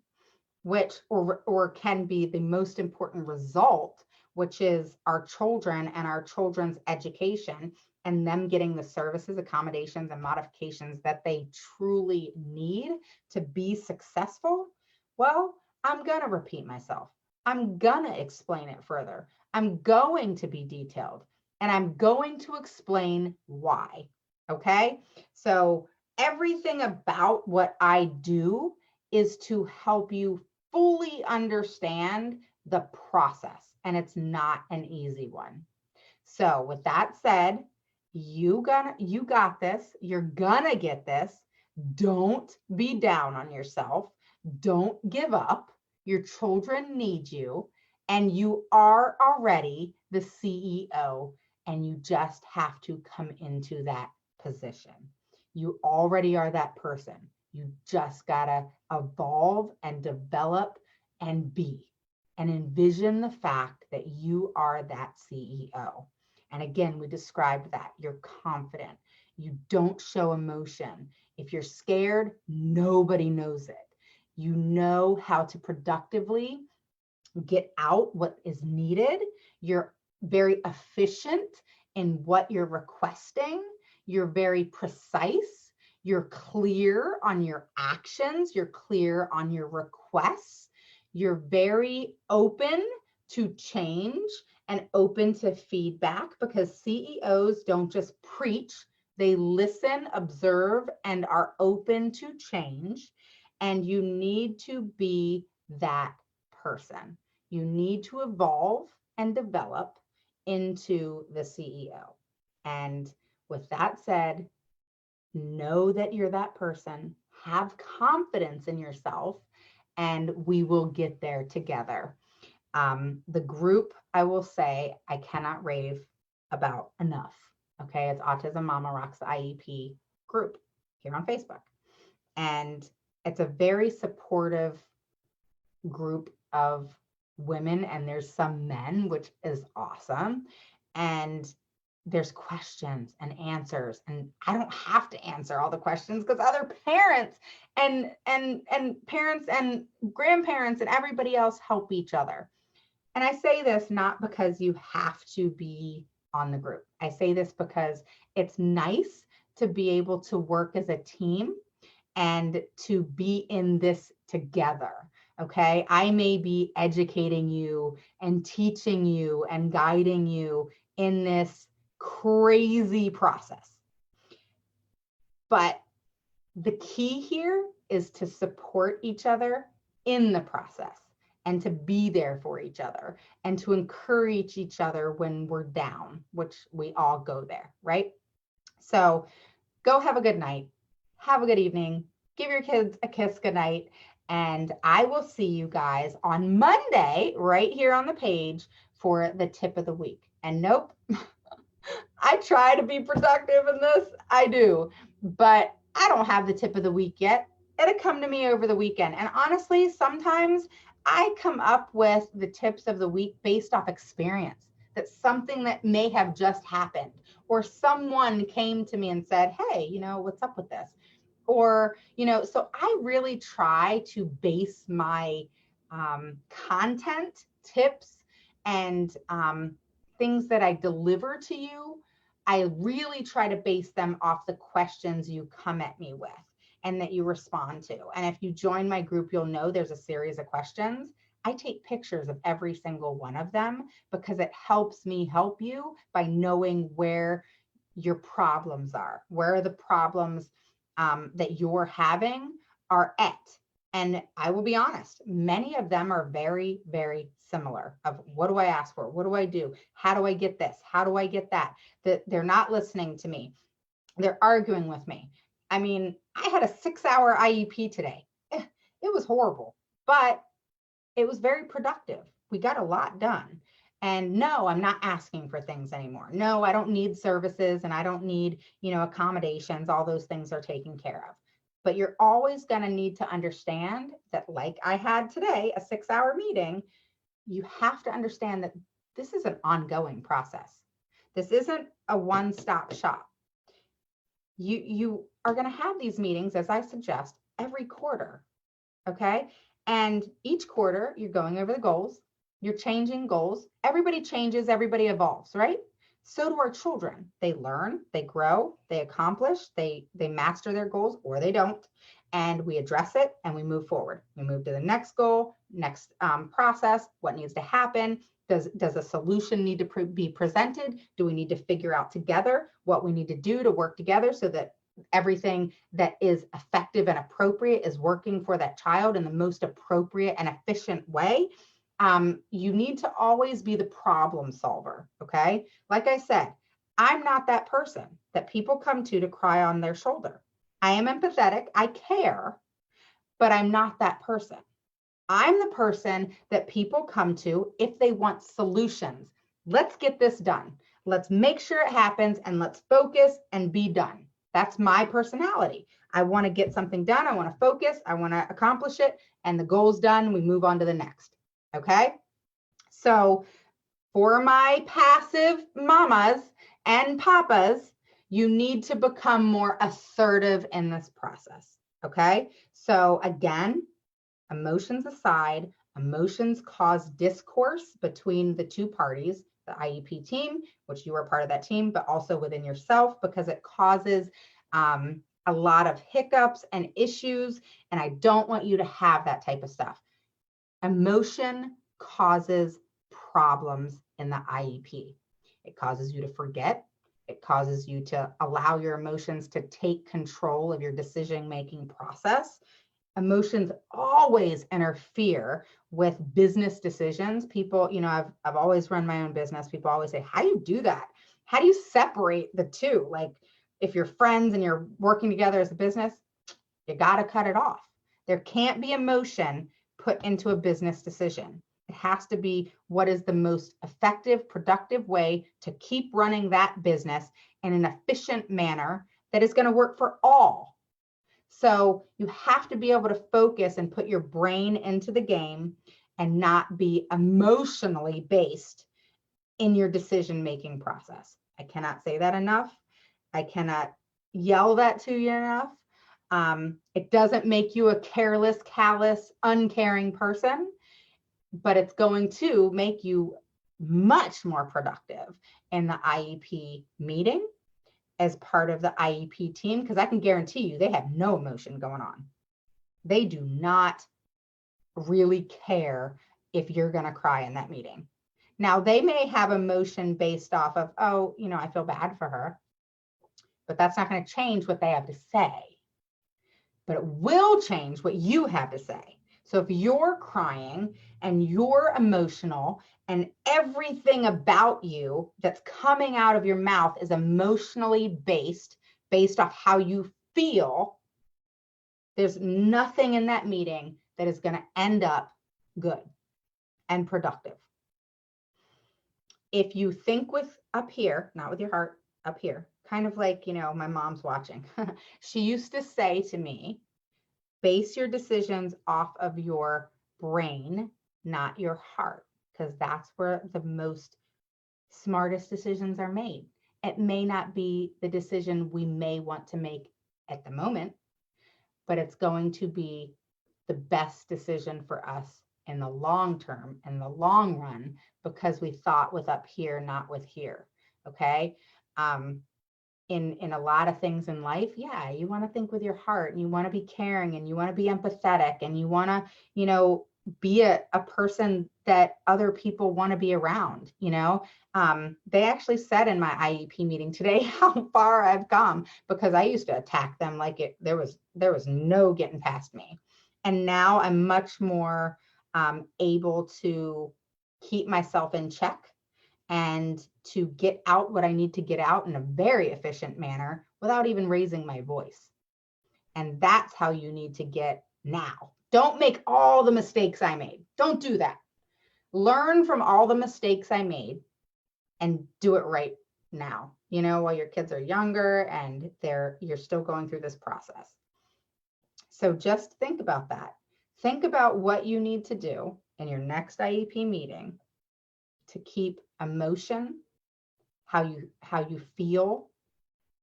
which or can be the most important result, which is our children and our children's education and them getting the services, accommodations, and modifications that they truly need to be successful. Well, I'm going to repeat myself. I'm going to explain it further. I'm going to be detailed and I'm going to explain why. Okay. So everything about what I do is to help you fully understand the process, and it's not an easy one. So with that said, you got this. You're gonna get this. Don't be down on yourself. Don't give up. Your children need you, and you are already the CEO, and you just have to come into that position. You already are that person. You just gotta evolve and develop and be, and envision the fact that you are that CEO. And again, we described that. You're confident. You don't show emotion. If you're scared, nobody knows it. You know how to productively get out what is needed. You're very efficient in what you're requesting. You're very precise. You're clear on your actions. You're clear on your requests. You're very open to change and open to feedback, because CEOs don't just preach, they listen, observe, and are open to change. And you need to be that person. You need to evolve and develop into the CEO. And with that said, know that you're that person, have confidence in yourself, and we will get there together. The group, I will say, I cannot rave about enough. Okay, it's Autism Mama Rocks IEP group here on Facebook. And it's a very supportive group of women, and there's some men, which is awesome. And there's questions and answers, and I don't have to answer all the questions because other parents and parents and grandparents and everybody else help each other. And I say this not because you have to be on the group. I say this because it's nice to be able to work as a team and to be in this together. Okay. I may be educating you and teaching you and guiding you in this crazy process. But the key here is to support each other in the process and to be there for each other and to encourage each other when we're down, which we all go there, right? So go have a good night. Have a good evening. Give your kids a kiss goodnight. And I will see you guys on Monday right here on the page for the tip of the week. And nope, I try to be productive in this. I do, but I don't have the tip of the week yet. It'll come to me over the weekend. And honestly, sometimes I come up with the tips of the week based off experience. That's something that may have just happened, or someone came to me and said, hey, what's up with this? Or, so I really try to base my content, tips, and things that I deliver to you. I really try to base them off the questions you come at me with and that you respond to. And if you join my group, you'll know there's a series of questions. I take pictures of every single one of them because it helps me help you by knowing where your problems are, where the problems that you're having are at. And I will be honest, many of them are very, very similar of what do I ask for? What do I do? How do I get this? How do I get that? That they're not listening to me. They're arguing with me. I mean, I had a 6-hour IEP today. It was horrible, but it was very productive. We got a lot done. And no, I'm not asking for things anymore. No, I don't need services and I don't need, accommodations. All those things are taken care of. But you're always going to need to understand that, like I had today, a 6-hour meeting, you have to understand that this is an ongoing process. This isn't a one-stop shop. You are going to have these meetings, as I suggest, every quarter. Okay. And each quarter, you're going over the goals, you're changing goals. Everybody changes, everybody evolves, right? So do our children. They learn, they grow, they accomplish, they master their goals, or they don't. And we address it and we move forward. We move to the next goal, next process, what needs to happen. Does a solution need to be presented? Do we need to figure out together what we need to do to work together so that everything that is effective and appropriate is working for that child in the most appropriate and efficient way? You need to always be the problem solver, okay? Like I said, I'm not that person that people come to cry on their shoulder. I am empathetic, I care, but I'm not that person. I'm the person that people come to if they want solutions. Let's get this done. Let's make sure it happens and let's focus and be done. That's my personality. I want to get something done. I want to focus. I want to accomplish it. And the goal's done. We move on to the next. Okay. So for my passive mamas and papas, you need to become more assertive in this process. Okay. So again, emotions aside, emotions cause discourse between the two parties, the IEP team, which you are part of that team, but also within yourself, because it causes a lot of hiccups and issues. And I don't want you to have that type of stuff. Emotion causes problems in the IEP. It causes you to forget. It causes you to allow your emotions to take control of your decision-making process. Emotions always interfere with business decisions. People, I've always run my own business. People always say, how do you do that? How do you separate the two? Like if you're friends and you're working together as a business, you got to cut it off. There can't be emotion put into a business decision. It has to be what is the most effective, productive way to keep running that business in an efficient manner that is going to work for all. So you have to be able to focus and put your brain into the game and not be emotionally based in your decision-making process. I cannot say that enough. I cannot yell that to you enough. It doesn't make you a careless, callous, uncaring person, but it's going to make you much more productive in the IEP meeting as part of the IEP team, because I can guarantee you they have no emotion going on. They do not really care if you're going to cry in that meeting. Now, they may have emotion based off of, oh, I feel bad for her, but that's not going to change what they have to say. But it will change what you have to say. So if you're crying and you're emotional and everything about you that's coming out of your mouth is emotionally based off how you feel, there's nothing in that meeting that is going to end up good and productive. If you think with up here, not with your heart, up here, kind of like, my mom's watching. She used to say to me, base your decisions off of your brain, not your heart, because that's where the most smartest decisions are made. It may not be the decision we may want to make at the moment, but it's going to be the best decision for us in the long term, in the long run, because we thought with up here, not with here. Okay. In a lot of things in life, yeah, you want to think with your heart, and you want to be caring, and you want to be empathetic, and you want to, be a person that other people want to be around. They actually said in my IEP meeting today how far I've come, because I used to attack them like there was no getting past me. And now I'm much more able to keep myself in check and to get out what I need to get out in a very efficient manner without even raising my voice. And that's how you need to get now. Don't make all the mistakes I made. Don't do that. Learn from all the mistakes I made and do it right now, while your kids are younger and you're still going through this process. So just think about that. Think about what you need to do in your next IEP meeting to keep emotion, how you feel,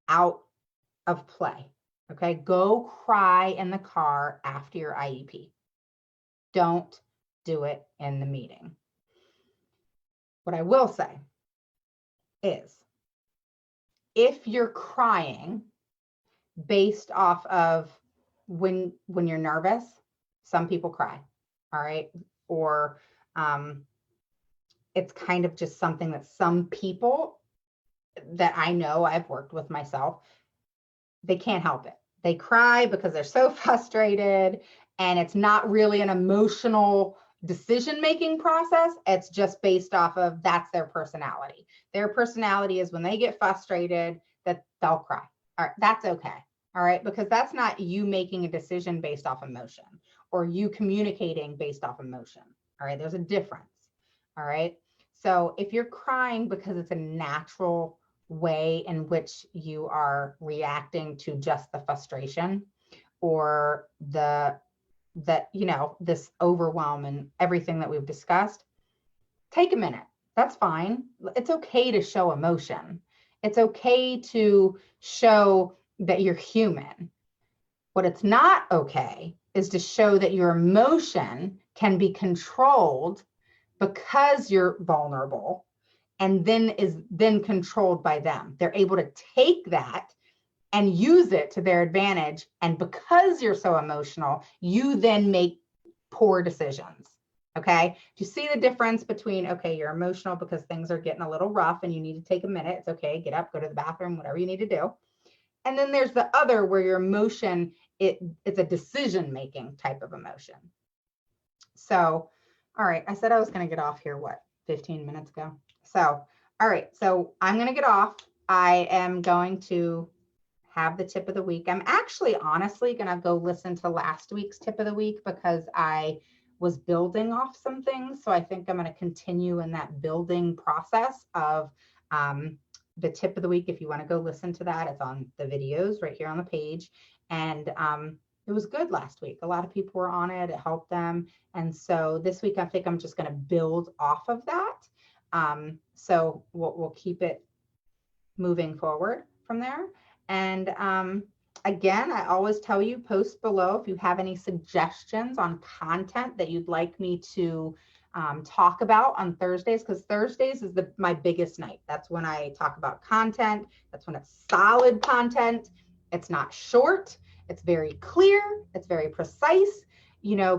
out of play. Okay, go cry in the car after your IEP. Don't do it in the meeting. What I will say is, if you're crying based off of when you're nervous, some people cry, all right? Or it's kind of just something that some people that I know, I've worked with myself, they can't help it. They cry because they're so frustrated, and it's not really an emotional decision-making process. It's just based off of that's their personality. Their personality is when they get frustrated that they'll cry. All right, that's okay. All right, because that's not you making a decision based off emotion or you communicating based off emotion. All right, there's a difference. All right. So if you're crying because it's a natural way in which you are reacting to just the frustration or this overwhelm and everything that we've discussed, take a minute. That's fine. It's okay to show emotion. It's okay to show that you're human. What it's not okay is to show that your emotion can be controlled because you're vulnerable, and then is then controlled by them. They're able to take that and use it to their advantage. And because you're so emotional, you then make poor decisions. Okay. Do you see the difference between, okay, you're emotional because things are getting a little rough and you need to take a minute. It's okay. Get up, go to the bathroom, whatever you need to do. And then there's the other where your emotion, it's a decision-making type of emotion. So, all right, I said I was going to get off here, 15 minutes ago? So, all right, so I'm going to get off. I am going to have the tip of the week. I'm actually honestly going to go listen to last week's tip of the week because I was building off some things. So I think I'm going to continue in that building process of the tip of the week. If you want to go listen to that, it's on the videos right here on the page. And it was good last week. A lot of people were on it. It helped them. And so this week, I think I'm just going to build off of that. So we'll keep it moving forward from there. And again, I always tell you, post below if you have any suggestions on content that you'd like me to talk about on Thursdays, because Thursdays is my biggest night. That's when I talk about content. That's when it's solid content. It's not short. It's very clear. It's very precise.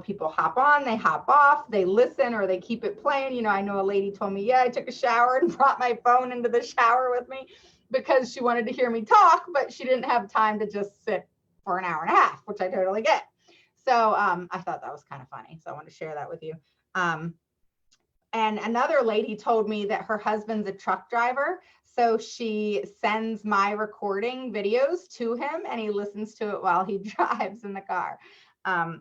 People hop on, they hop off, they listen, or they keep it playing. I know a lady told me, yeah, I took a shower and brought my phone into the shower with me because she wanted to hear me talk, but she didn't have time to just sit for an hour and a half, which I totally get. So I thought that was kind of funny. So I want to share that with you. And another lady told me that her husband's a truck driver. So she sends my recording videos to him and he listens to it while he drives in the car.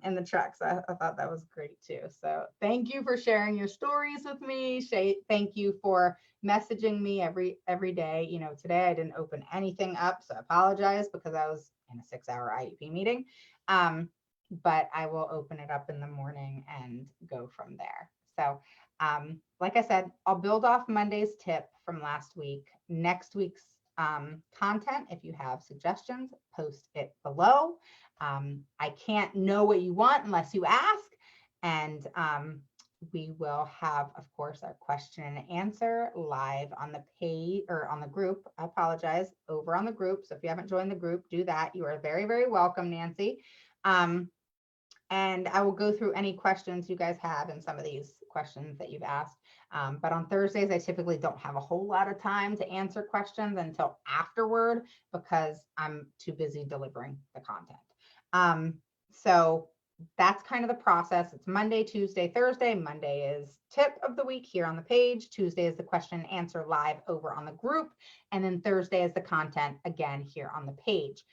in the truck. So I thought that was great too. So thank you for sharing your stories with me. Shay, thank you for messaging me every day. You know, today I didn't open anything up, so I apologize because I was in a 6-hour IEP meeting. But I will open it up in the morning and go from there. So like I said, I'll build off Monday's tip from last week. Next week's content, if you have suggestions, post it below. I can't know what you want unless you ask. And we will have, of course, our question and answer live on the page or on the group. I apologize, over on the group. So if you haven't joined the group, do that. You are very, very welcome, Nancy. And I will go through any questions you guys have and some of these questions that you've asked. But on Thursdays, I typically don't have a whole lot of time to answer questions until afterward because I'm too busy delivering the content. So that's kind of the process. It's Monday, Tuesday, Thursday. Monday is tip of the week here on the page. Tuesday is the question and answer live over on the group. And then Thursday is the content again here on the page.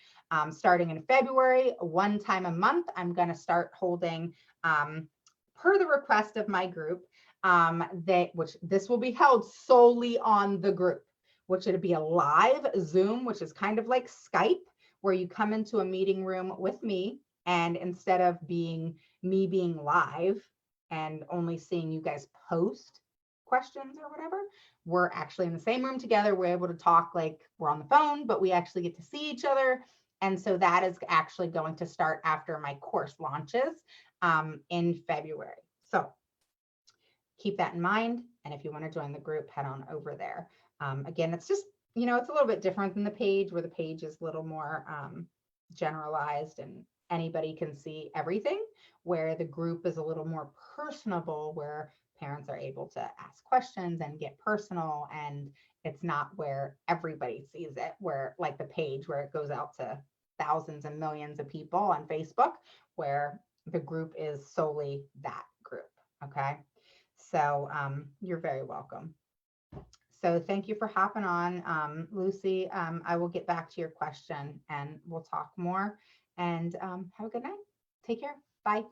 Starting in February, one time a month, I'm going to start holding, per the request of my group, which this will be held solely on the group, which it'll be a live Zoom, which is kind of like Skype, where you come into a meeting room with me. And instead of me being live and only seeing you guys post questions or whatever, we're actually in the same room together. We're able to talk like we're on the phone, but we actually get to see each other. And so that is actually going to start after my course launches in February. So keep that in mind. And if you want to join the group, head on over there. Again, it's just, you know, it's a little bit different than the page, where the page is a little more generalized and anybody can see everything, where the group is a little more personable, where parents are able to ask questions and get personal. And it's not where everybody sees it, where like the page where it goes out to thousands and millions of people on Facebook, where the group is solely that group. Okay. So you're very welcome. So thank you for hopping on, Lucy. I will get back to your question and we'll talk more. And have a good night. Take care. Bye.